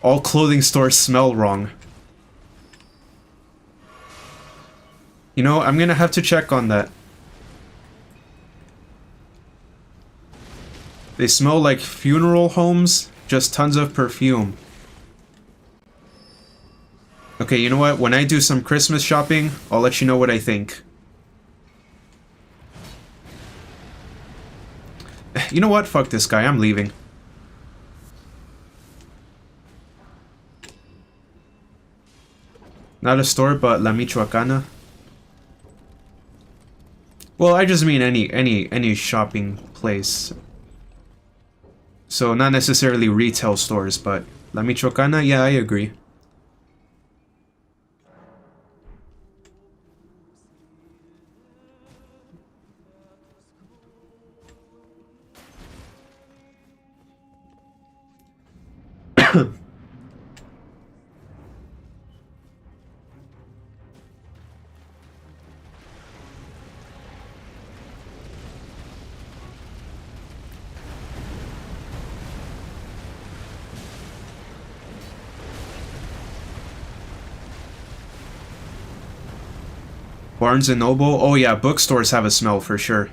A: All clothing stores smell wrong. You know, I'm gonna have to check on that. They smell like funeral homes, just tons of perfume. Okay, you know what? When I do some Christmas shopping, I'll let you know what I think. You know what? Fuck this guy. I'm leaving. Not a store, but La Michoacana. Well, I just mean any shopping place. So not necessarily retail stores, but La Michoacana, yeah, I agree. Barnes and Noble. Oh yeah, bookstores have a smell for sure.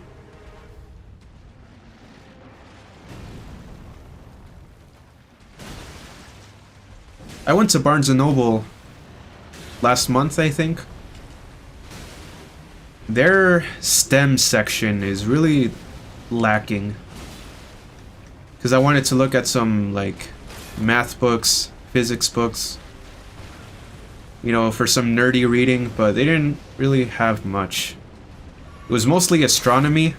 A: I went to Barnes and Noble last month, I think. Their STEM section is really lacking. Because I wanted to look at some, like, math books, physics books, you know, for some nerdy reading, but they didn't really have much. It was mostly astronomy,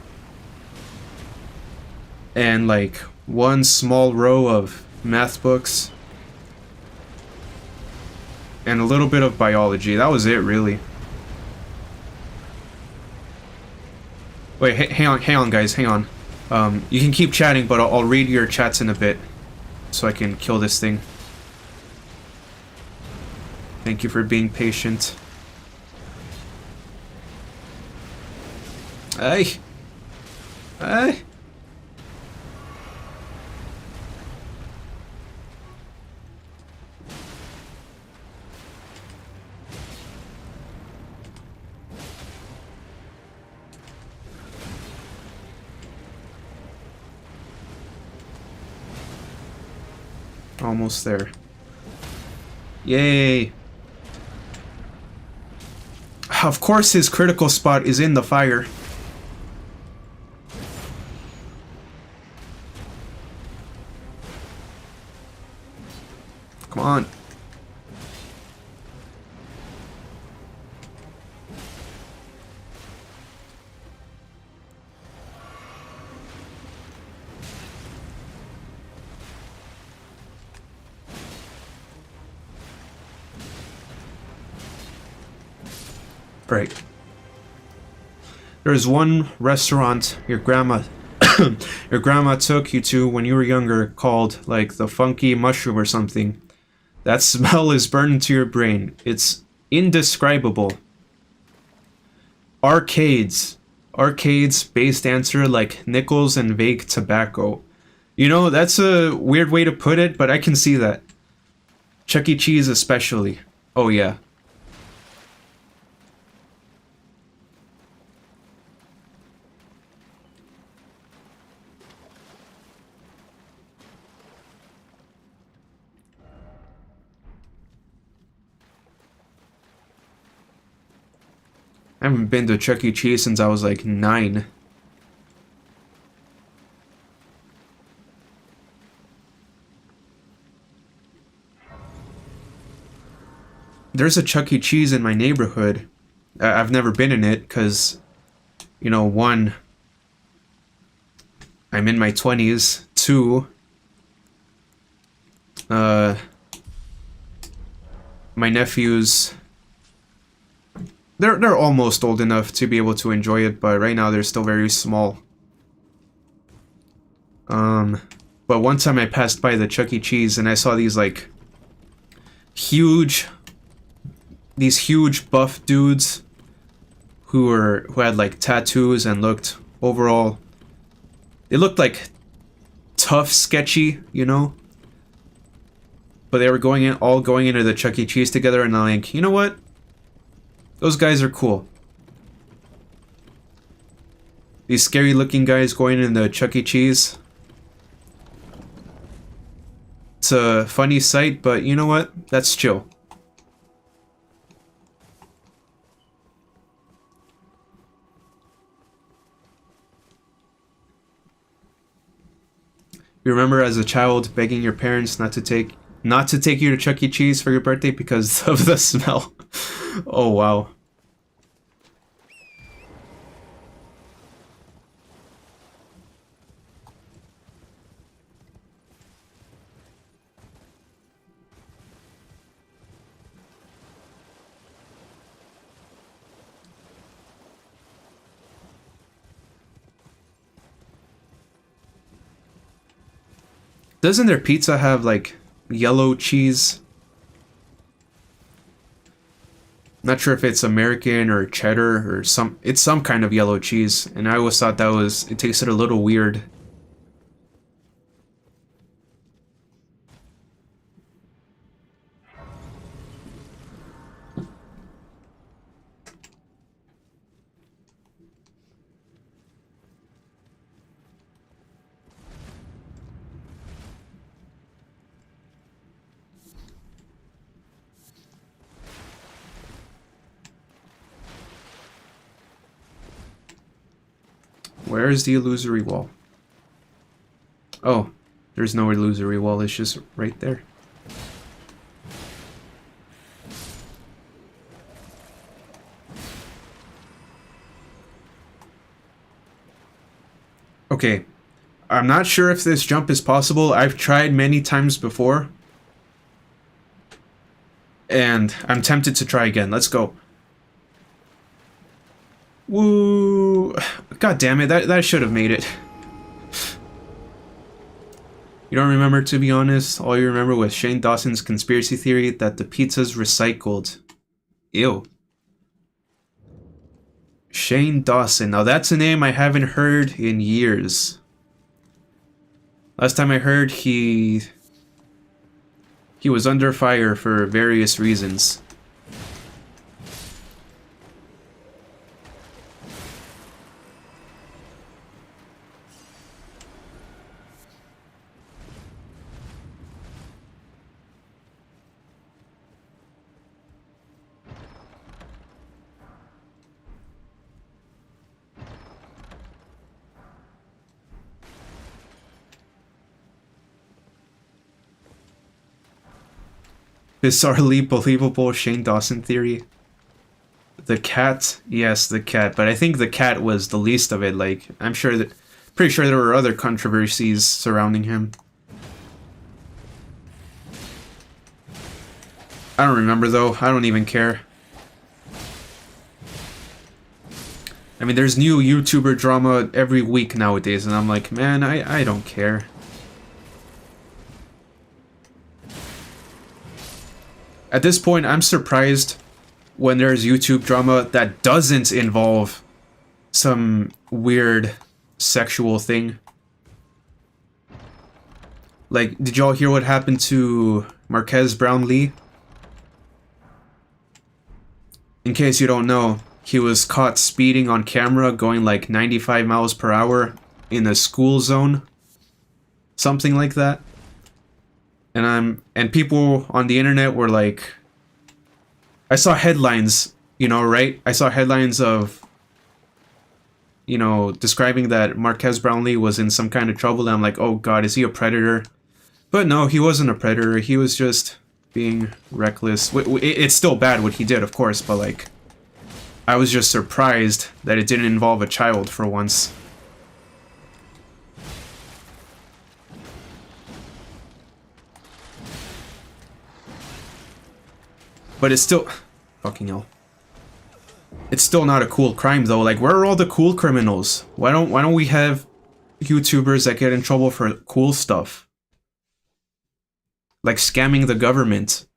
A: and, like, one small row of math books, and a little bit of biology. That was it, really. Wait, hang on, guys, hang on. You can keep chatting, but I'll read your chats in a bit, so I can kill this thing. Thank you for being patient. Hey! Hey! Almost there. Yay! Of course his critical spot is in the fire. Come on. Right. There's one restaurant your grandma took you to when you were younger called, like, the Funky Mushroom or something. That smell is burned into your brain. It's indescribable. Arcades. Arcades, based answer like nickels and vague tobacco. You know, that's a weird way to put it, but I can see that. Chuck E. Cheese especially. Oh yeah. I haven't been to Chuck E. Cheese since I was like 9. There's a Chuck E. Cheese in my neighborhood. I've never been in it because, you know, one, I'm in my 20s. Two, my nephews, they're almost old enough to be able to enjoy it, but right now they're still very small. But one time I passed by the Chuck E. Cheese and I saw these like huge buff dudes who had like tattoos and looked overall, they looked like tough, sketchy, you know? But they were all going into the Chuck E. Cheese together, and I'm like, you know what? Those guys are cool. These scary looking guys going in the Chuck E. Cheese. It's a funny sight, but you know what? That's chill. You remember as a child begging your parents not to take you to Chuck E. Cheese for your birthday because of the smell. Oh wow. Doesn't their pizza have like yellow cheese? Not sure if it's American or cheddar or it's some kind of yellow cheese, and I always thought it tasted a little weird. Where is the illusory wall? Oh, there's no illusory wall, it's just right there. Okay, I'm not sure if this jump is possible. I've tried many times before. And I'm tempted to try again. Let's go. Woo! God damn it, that should have made it. You don't remember, to be honest? All you remember was Shane Dawson's conspiracy theory that the pizza's recycled. Ew. Shane Dawson. Now that's a name I haven't heard in years. Last time I heard, he was under fire for various reasons. Bizarrely believable Shane Dawson theory. The cat? Yes, the cat. But I think the cat was the least of it. Like, I'm sure that... Pretty sure there were other controversies surrounding him. I don't remember, though. I don't even care. I mean, there's new YouTuber drama every week nowadays, and I'm like, man, I don't care. At this point, I'm surprised when there's YouTube drama that doesn't involve some weird sexual thing. Like, did y'all hear what happened to Marquez Brownlee? In case you don't know, he was caught speeding on camera going like 95 miles per hour in a school zone. Something like that. And people on the internet were like, I saw headlines, you know, right? I saw headlines of, you know, describing that Marquez Brownlee was in some kind of trouble, and I'm like, oh god, is he a predator? But no, he wasn't a predator, he was just being reckless. It's still bad what he did, of course, but like, I was just surprised that it didn't involve a child for once. But it's still... Fucking hell. It's still not a cool crime, though. Like, where are all the cool criminals? Why don't we have YouTubers that get in trouble for cool stuff? Like scamming the government.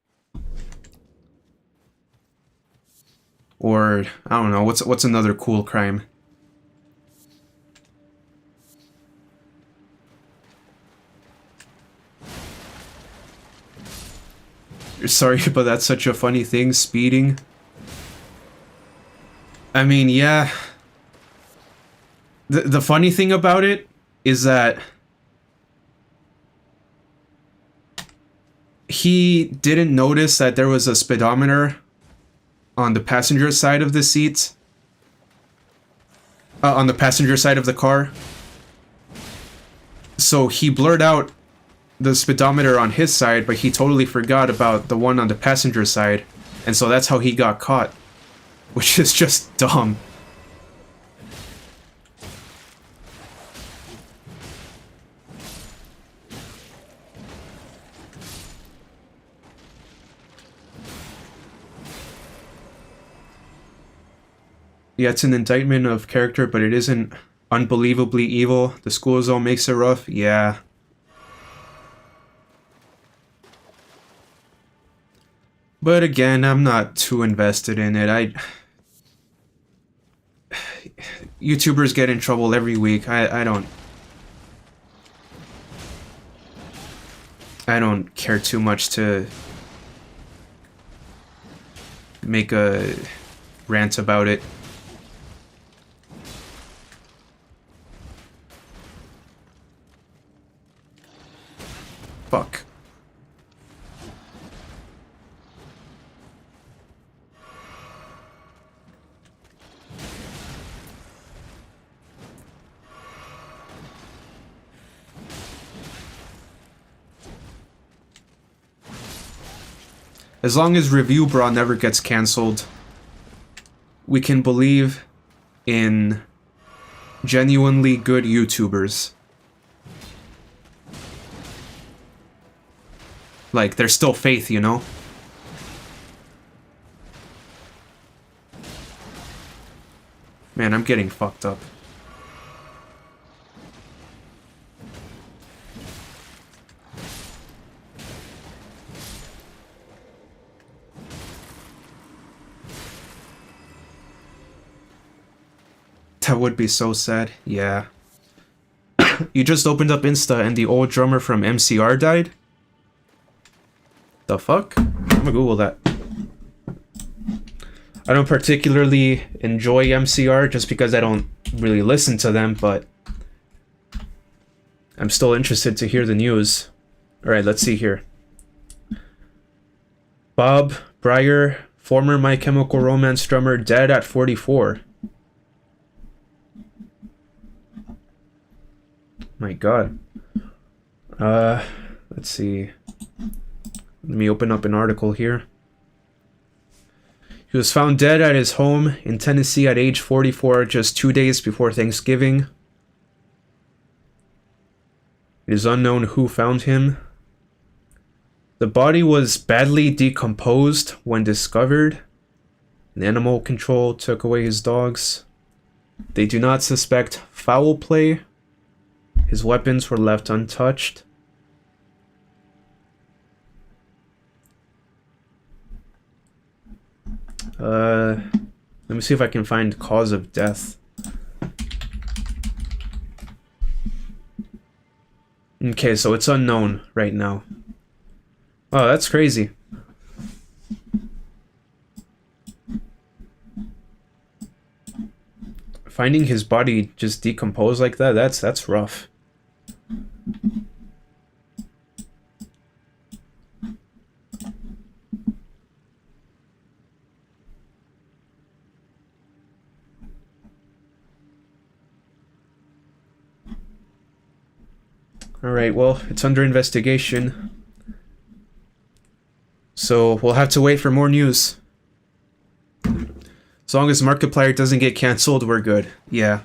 A: Or, I don't know, what's another cool crime? Sorry, but that's such a funny thing, speeding. I mean, yeah. The funny thing about it is that he didn't notice that there was a speedometer on the passenger side of the seat. On the passenger side of the car. So he blurred out the speedometer on his side, but he totally forgot about the one on the passenger side, and so that's how he got caught, which is just dumb. Yeah, it's an indictment of character, but it isn't unbelievably evil. The school zone makes it rough. Yeah. But again, I'm not too invested in it. YouTubers get in trouble every week. I don't care too much to make a rant about it. Fuck. As long as Review Bra never gets cancelled, we can believe in genuinely good YouTubers. Like, there's still faith, you know? Man, I'm getting fucked up. That would be so sad. Yeah. You just opened up Insta and the old drummer from MCR died? The fuck? I'm gonna Google that. I don't particularly enjoy MCR just because I don't really listen to them, but I'm still interested to hear the news. Alright, let's see here. Bob Breyer, former My Chemical Romance drummer, dead at 44. My god. Let's see. Let me open up an article here. He was found dead at his home in Tennessee at age 44, just 2 days before Thanksgiving. It is unknown who found him. The body was badly decomposed when discovered. An animal control took away his dogs. They do not suspect foul play. His weapons were left untouched. Let me see if I can find cause of death. Okay, so it's unknown right now. Oh, that's crazy. Finding his body just decomposed like that, that's rough. Alright, well, it's under investigation. So we'll have to wait for more news. As long as Markiplier doesn't get cancelled, we're good. Yeah.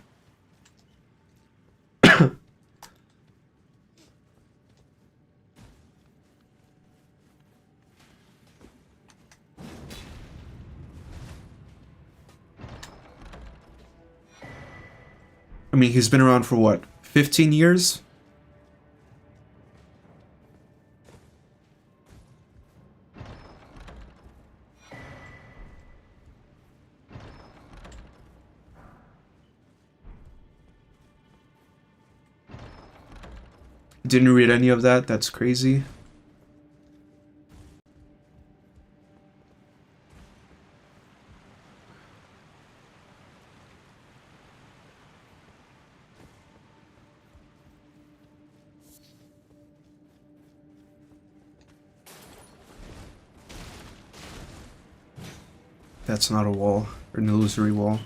A: I mean, he's been around for what, 15 years? Didn't read any of that, that's crazy. That's not a wall, or an illusory wall.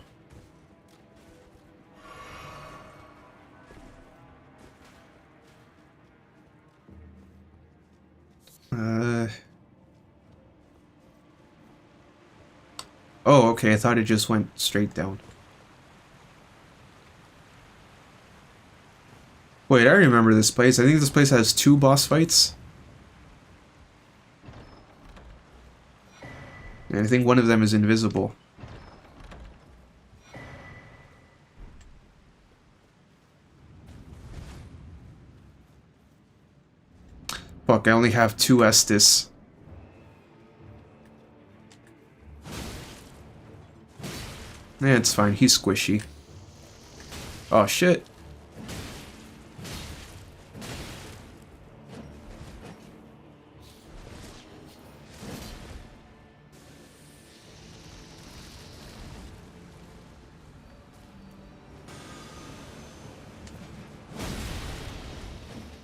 A: Oh, okay, I thought it just went straight down. Wait, I remember this place. I think this place has 2 boss fights. And I think one of them is invisible. Fuck, I only have 2 Estus. Yeah, it's fine. He's squishy. Oh, shit.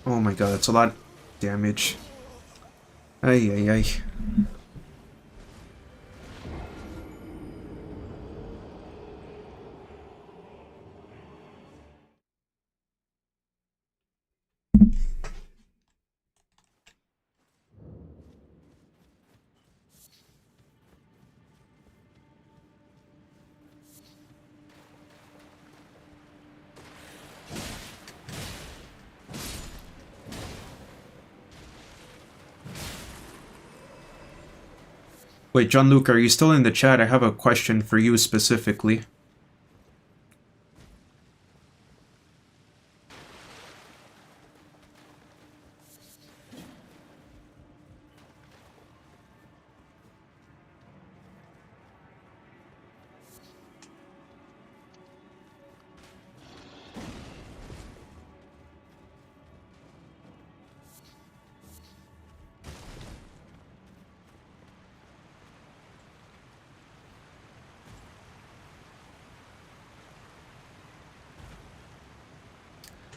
A: Oh my god, that's a lot of damage. Ay, ay, ay. Wait, John Luke, are you still in the chat? I have a question for you specifically.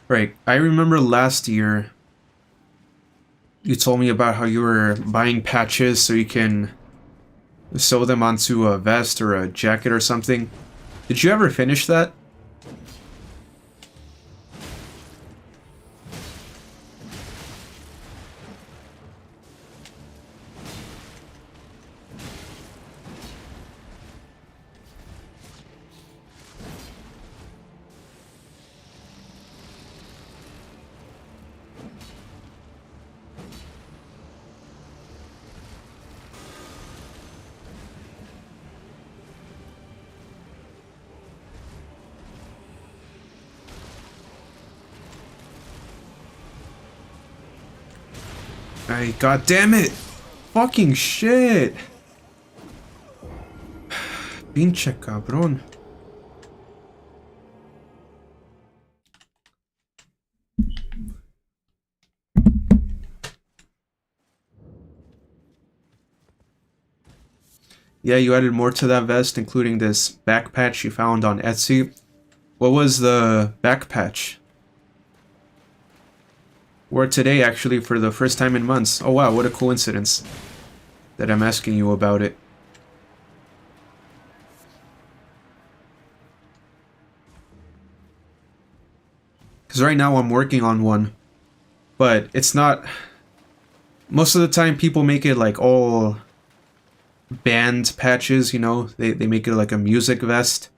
A: Right, I remember last year you told me about how you were buying patches so you can sew them onto a vest or a jacket or something. Did you ever finish that? Ay, god damn it! Fucking shit! Pinche cabrón. Yeah, you added more to that vest, including this back patch you found on Etsy. What was the back patch? Wore it today, actually, for the first time in months. Oh wow, what a coincidence that I'm asking you about it. Because right now I'm working on one, but it's not... Most of the time people make it like all band patches, you know? They make it like a music vest.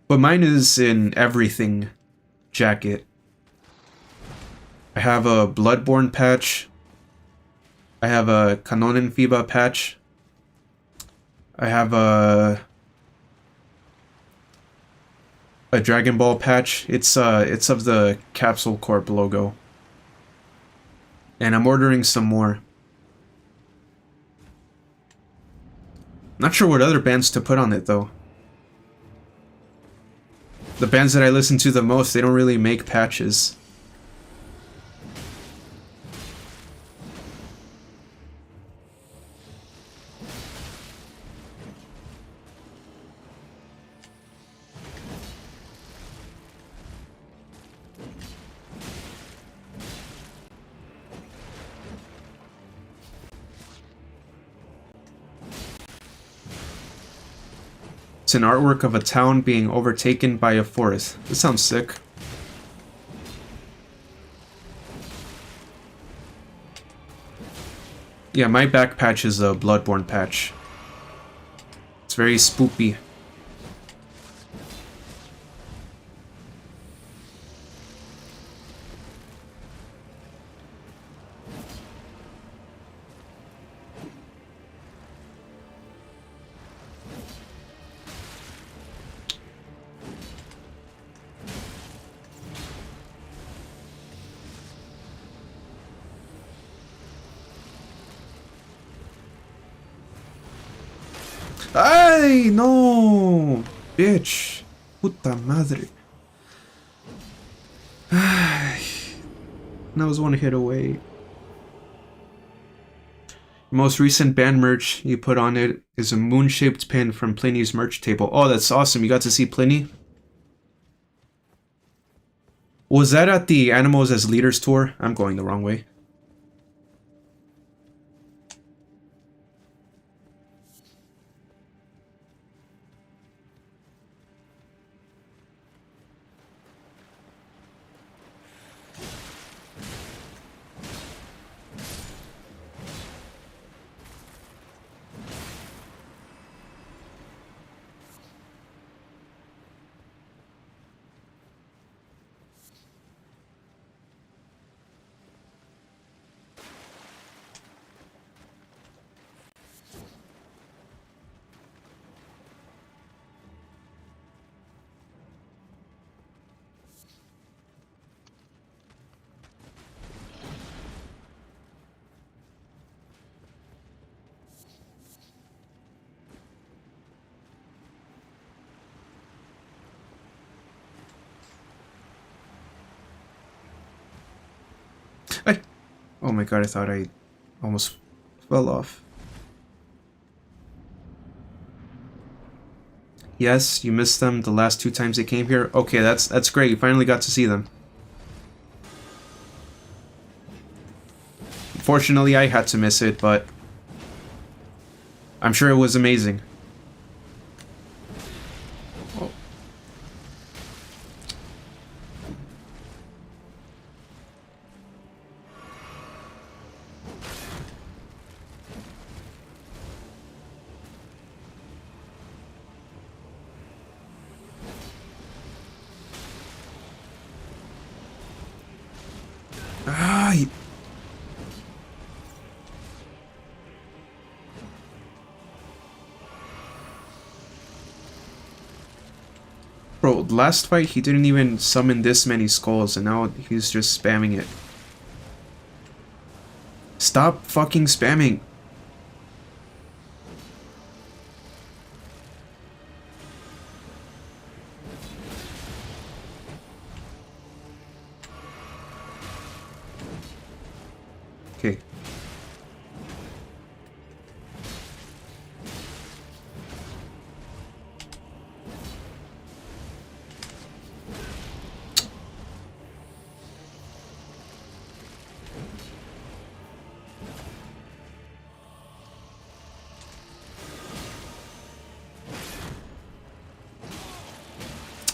A: But mine is in everything jacket. I have a Bloodborne patch. I have a Kanonenfiba patch. I have a Dragon Ball patch. It's of the Capsule Corp logo. And I'm ordering some more. Not sure what other bands to put on it though. The bands that I listen to the most, they don't really make patches. It's an artwork of a town being overtaken by a forest. This sounds sick. Yeah, my back patch is a Bloodborne patch. It's very spoopy. ¡Ay, no! Bitch. Puta madre. Ay. That was one hit away. Most recent band merch you put on it is a moon-shaped pin from Pliny's merch table. Oh, that's awesome. You got to see Pliny? Was that at the Animals as Leaders tour? I'm going the wrong way. Oh my god, I thought I almost fell off. Yes, you missed them the last 2 times they came here. Okay, that's great. You finally got to see them. Fortunately, I had to miss it, but I'm sure it was amazing. Oh. Ah, bro, last fight he didn't even summon this many skulls, and now he's just spamming it. Stop fucking spamming. Okay.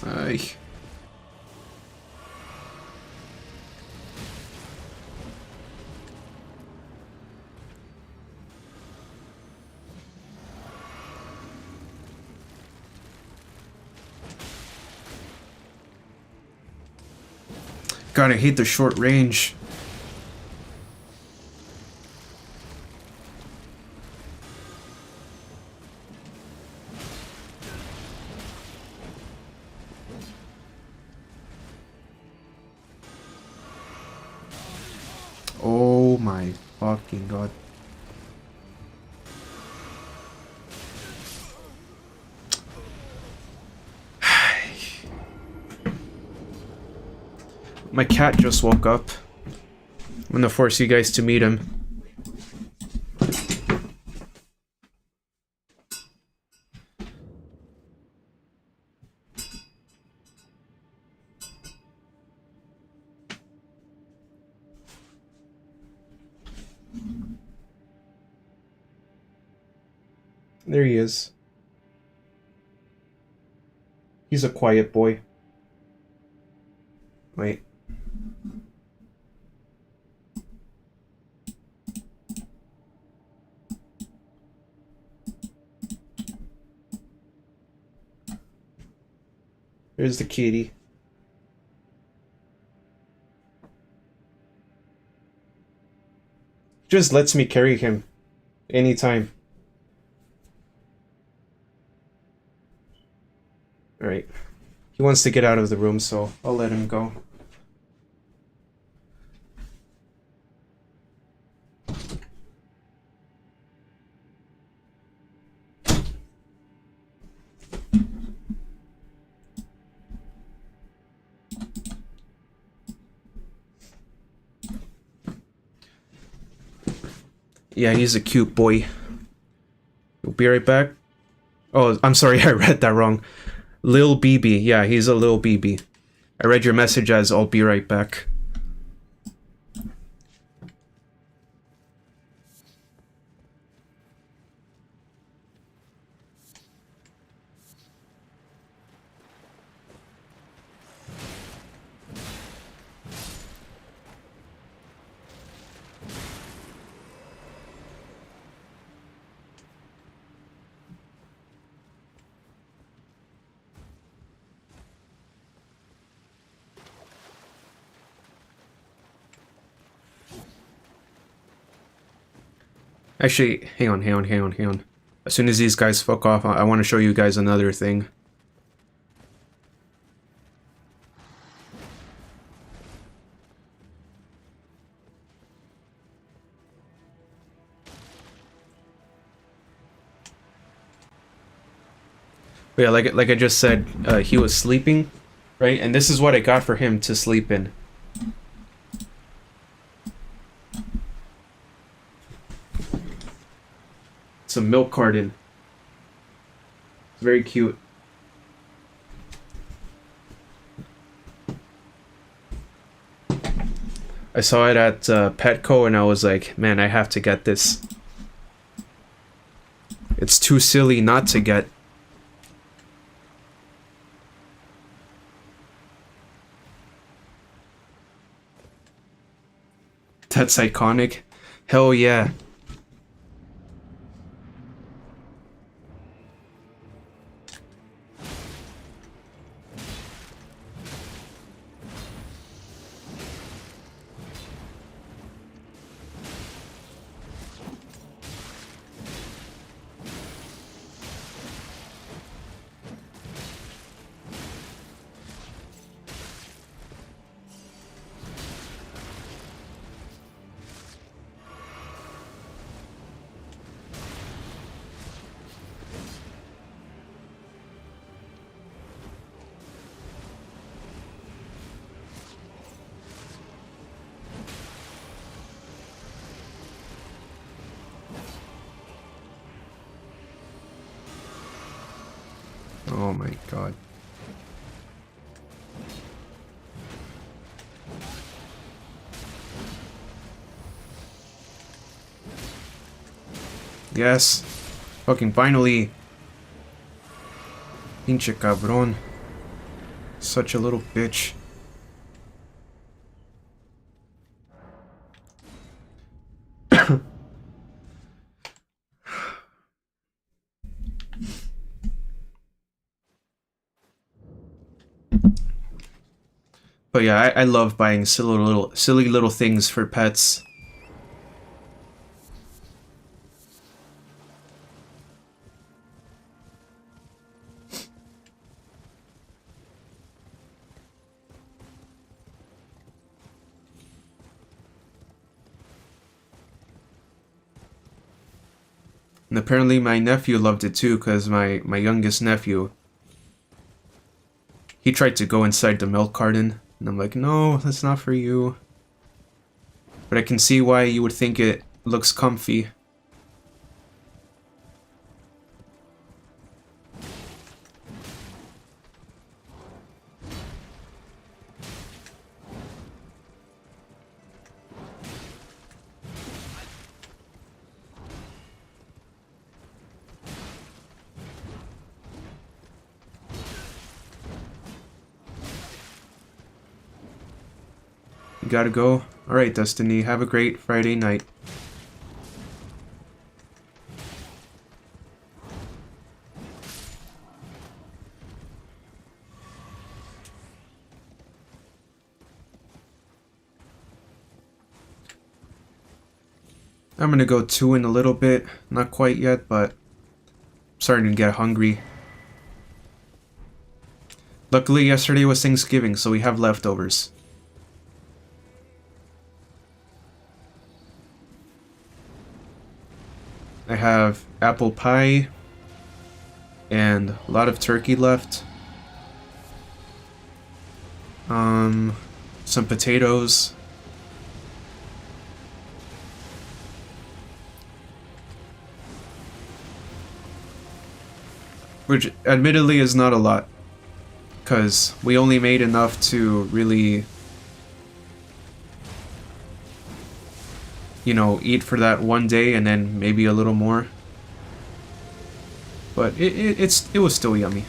A: Ay. God, I hate the short range. Oh my fucking god. My cat just woke up. I'm gonna force you guys to meet him. There he is. He's a quiet boy. Wait. There's the kitty. Just lets me carry him anytime. Alright. He wants to get out of the room, so I'll let him go. Yeah, he's a cute boy. We'll be right back. Oh, I'm sorry, I read that wrong. Lil BB. Yeah, he's a Lil BB. I read your message as I'll be right back. Actually, hang on. As soon as these guys fuck off, I want to show you guys another thing. But yeah, like I just said, he was sleeping, right? And this is what I got for him to sleep in. It's a milk carton. It's very cute. I saw it at Petco and I was like, man, I have to get this. It's too silly not to get. That's iconic. Hell yeah. Oh my god. Yes. Fucking finally. Pinche cabrón. Such a little bitch. But yeah, I love buying silly little things for pets. And apparently my nephew loved it too, because my youngest nephew, he tried to go inside the milk carton, and I'm like, no, that's not for you. But I can see why you would think it looks comfy. You gotta go? Alright, Destiny, have a great Friday night. I'm gonna go 2 in a little bit. Not quite yet, but I'm starting to get hungry. Luckily, yesterday was Thanksgiving, so we have leftovers. I have apple pie and a lot of turkey left. Some potatoes. Which admittedly is not a lot, because we only made enough to really, you know, eat for that one day and then maybe a little more. But it was still yummy.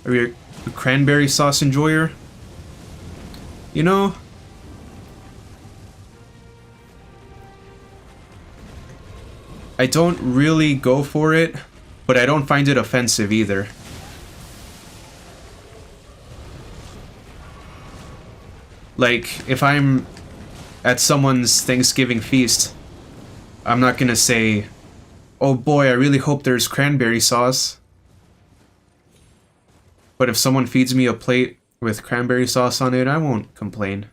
A: Are you a cranberry sauce enjoyer? You know, I don't really go for it, but I don't find it offensive either. Like, if I'm at someone's Thanksgiving feast, I'm not gonna say, oh boy, I really hope there's cranberry sauce. But if someone feeds me a plate with cranberry sauce on it, I won't complain.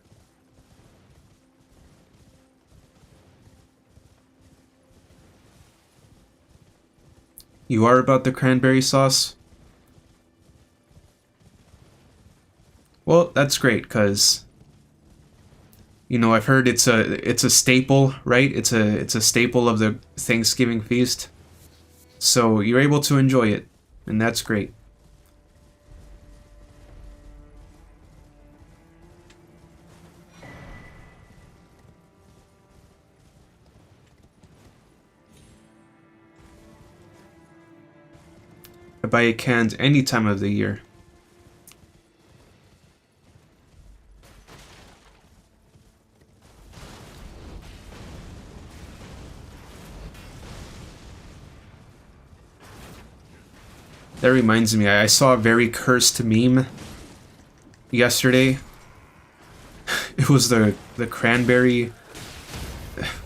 A: You are about the cranberry sauce? Well, that's great, because You know, I've heard it's a staple, right? It's a staple of the Thanksgiving feast. So you're able to enjoy it, and that's great. I buy it canned any time of the year. That reminds me, I saw a very cursed meme yesterday. It was the cranberry,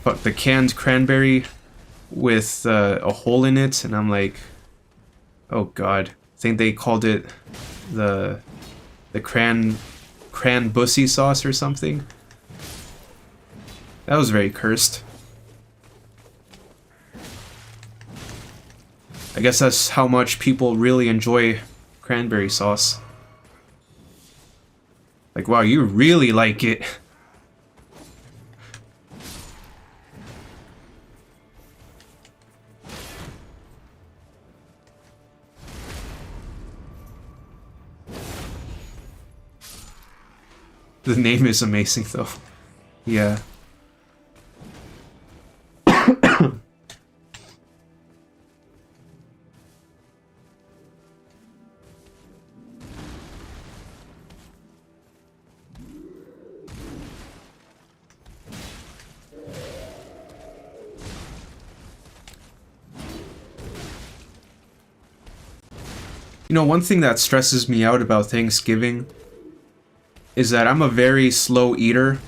A: the canned cranberry with a hole in it, and I'm like, oh god. I think they called it the cran bussy sauce or something. That was very cursed. I guess that's how much people really enjoy cranberry sauce. Like, wow, you really like it. The name is amazing, though. Yeah. You know, one thing that stresses me out about Thanksgiving is that I'm a very slow eater.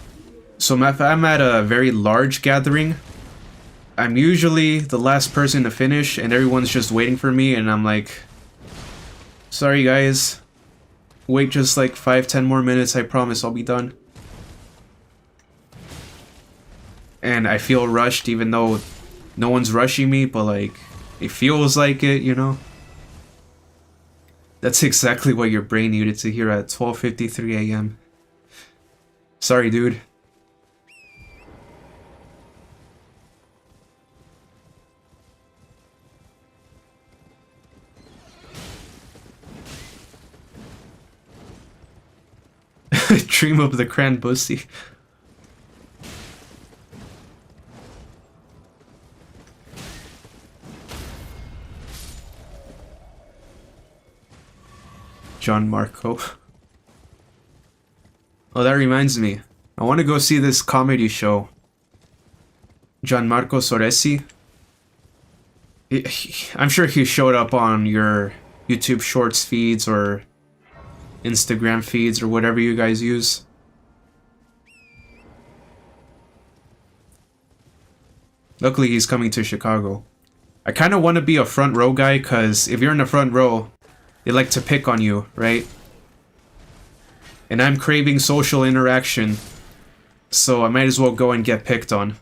A: So if I'm at a very large gathering, I'm usually the last person to finish and everyone's just waiting for me, and I'm like, sorry guys, wait just like 5-10 more minutes, I promise I'll be done. And I feel rushed even though no one's rushing me, but like, it feels like it, you know? That's exactly what your brain needed to hear at 12:53 a.m. Sorry, dude. Dream of the cran bussy. John Marco. Oh, that reminds me. I want to go see this comedy show. Gianmarco Soresi. I'm sure he showed up on your YouTube Shorts feeds or Instagram feeds or whatever you guys use. Luckily, he's coming to Chicago. I kind of want to be a front row guy, because if you're in the front row, they like to pick on you, right? And I'm craving social interaction, so I might as well go and get picked on.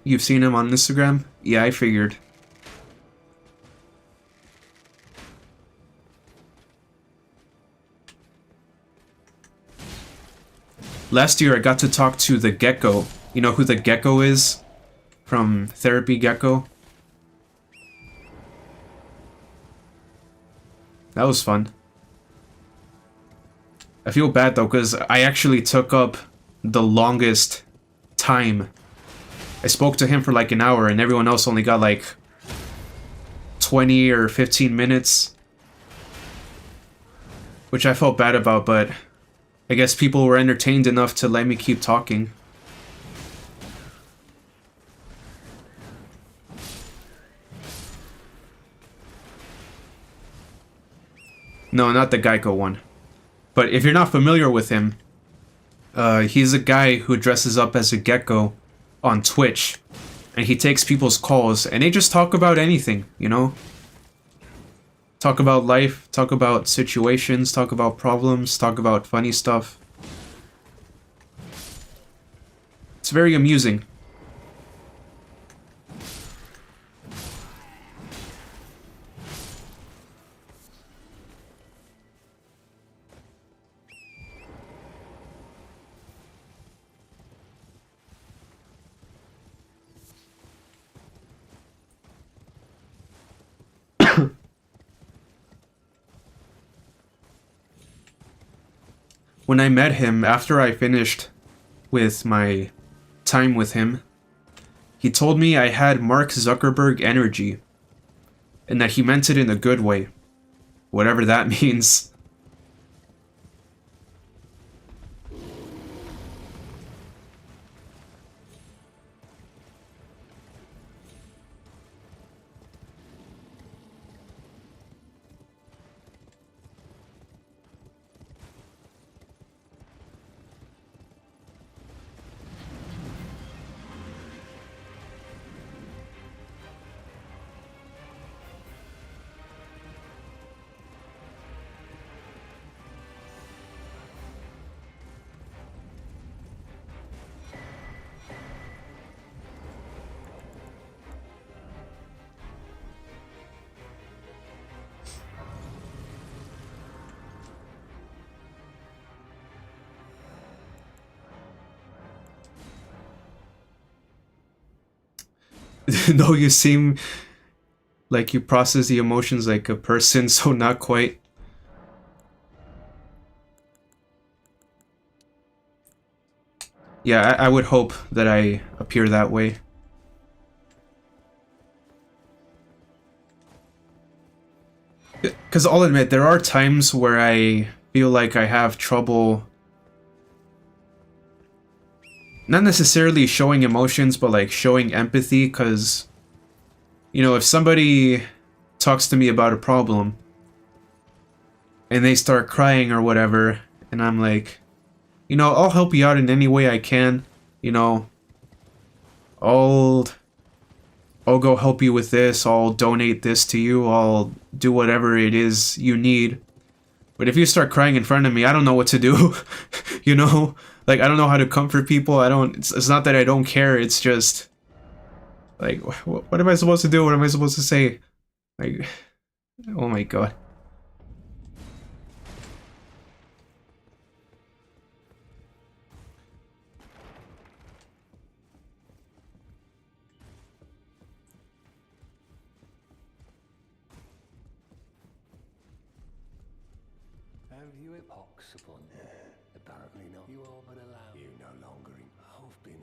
A: You've seen him on Instagram? Yeah, I figured. Last year I got to talk to the Gecko. You know who the Gecko is? From Therapy Gecko? That was fun. I feel bad though, because I actually took up the longest time. I spoke to him for like an hour and everyone else only got like 20 or 15 minutes. Which I felt bad about, but I guess people were entertained enough to let me keep talking. No, not the Geico one. But if you're not familiar with him, he's a guy who dresses up as a gecko on Twitch. And he takes people's calls, and they just talk about anything, you know? Talk about life, talk about situations, talk about problems, talk about funny stuff. It's very amusing. when I met him, after I finished with my time with him, he told me I had Mark Zuckerberg energy, and that he meant it in a good way, whatever that means. No, you seem like you process the emotions like a person, so not quite. Yeah, I would hope that I appear that way. Because I'll admit, there are times where I feel like I have trouble not necessarily showing emotions, but like showing empathy, because, you know, if somebody talks to me about a problem and they start crying or whatever, and I'm like, you know, I'll help you out in any way I can, you know, I'll go help you with this, I'll donate this to you, I'll do whatever it is you need. But if you start crying in front of me, I don't know what to do, you know? Like, I don't know how to comfort people, it's not that I don't care, it's just, like, what am I supposed to do? What am I supposed to say? Like, oh my god.
C: Have you a pox upon you? Apparently not. You are but allowed. You no longer in. I've been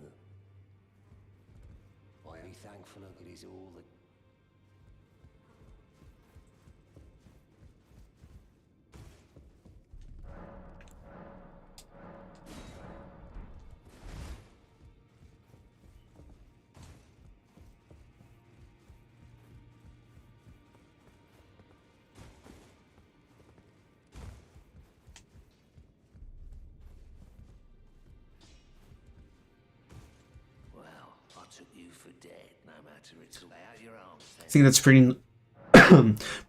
C: I am thankful that it is all that. Took you for dead, no matter it's all out your arms.
A: I think that's pretty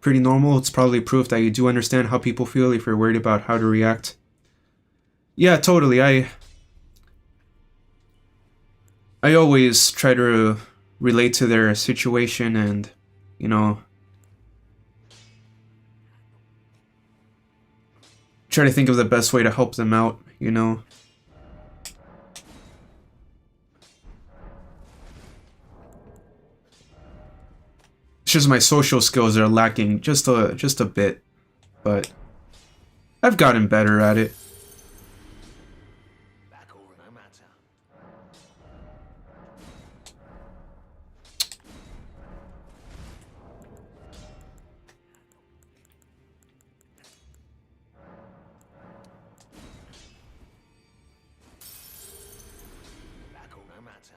A: pretty normal. It's probably proof that you do understand how people feel if you're worried about how to react. Yeah, totally. I always try to relate to their situation and, you know, try to think of the best way to help them out, you know. It's just my social skills are lacking just a bit, but I've gotten better at it.
C: Back or no matter. Back or no matter.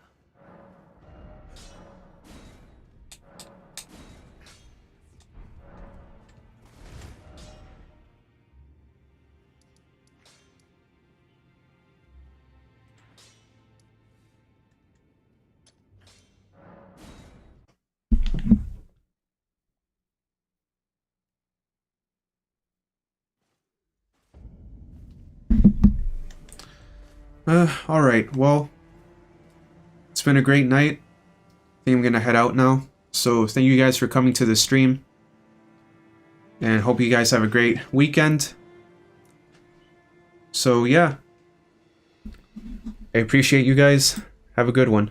A: Alright, well, it's been a great night. I think I'm gonna head out now. So thank you guys for coming to the stream. And hope you guys have a great weekend. So yeah. I appreciate you guys. Have a good one.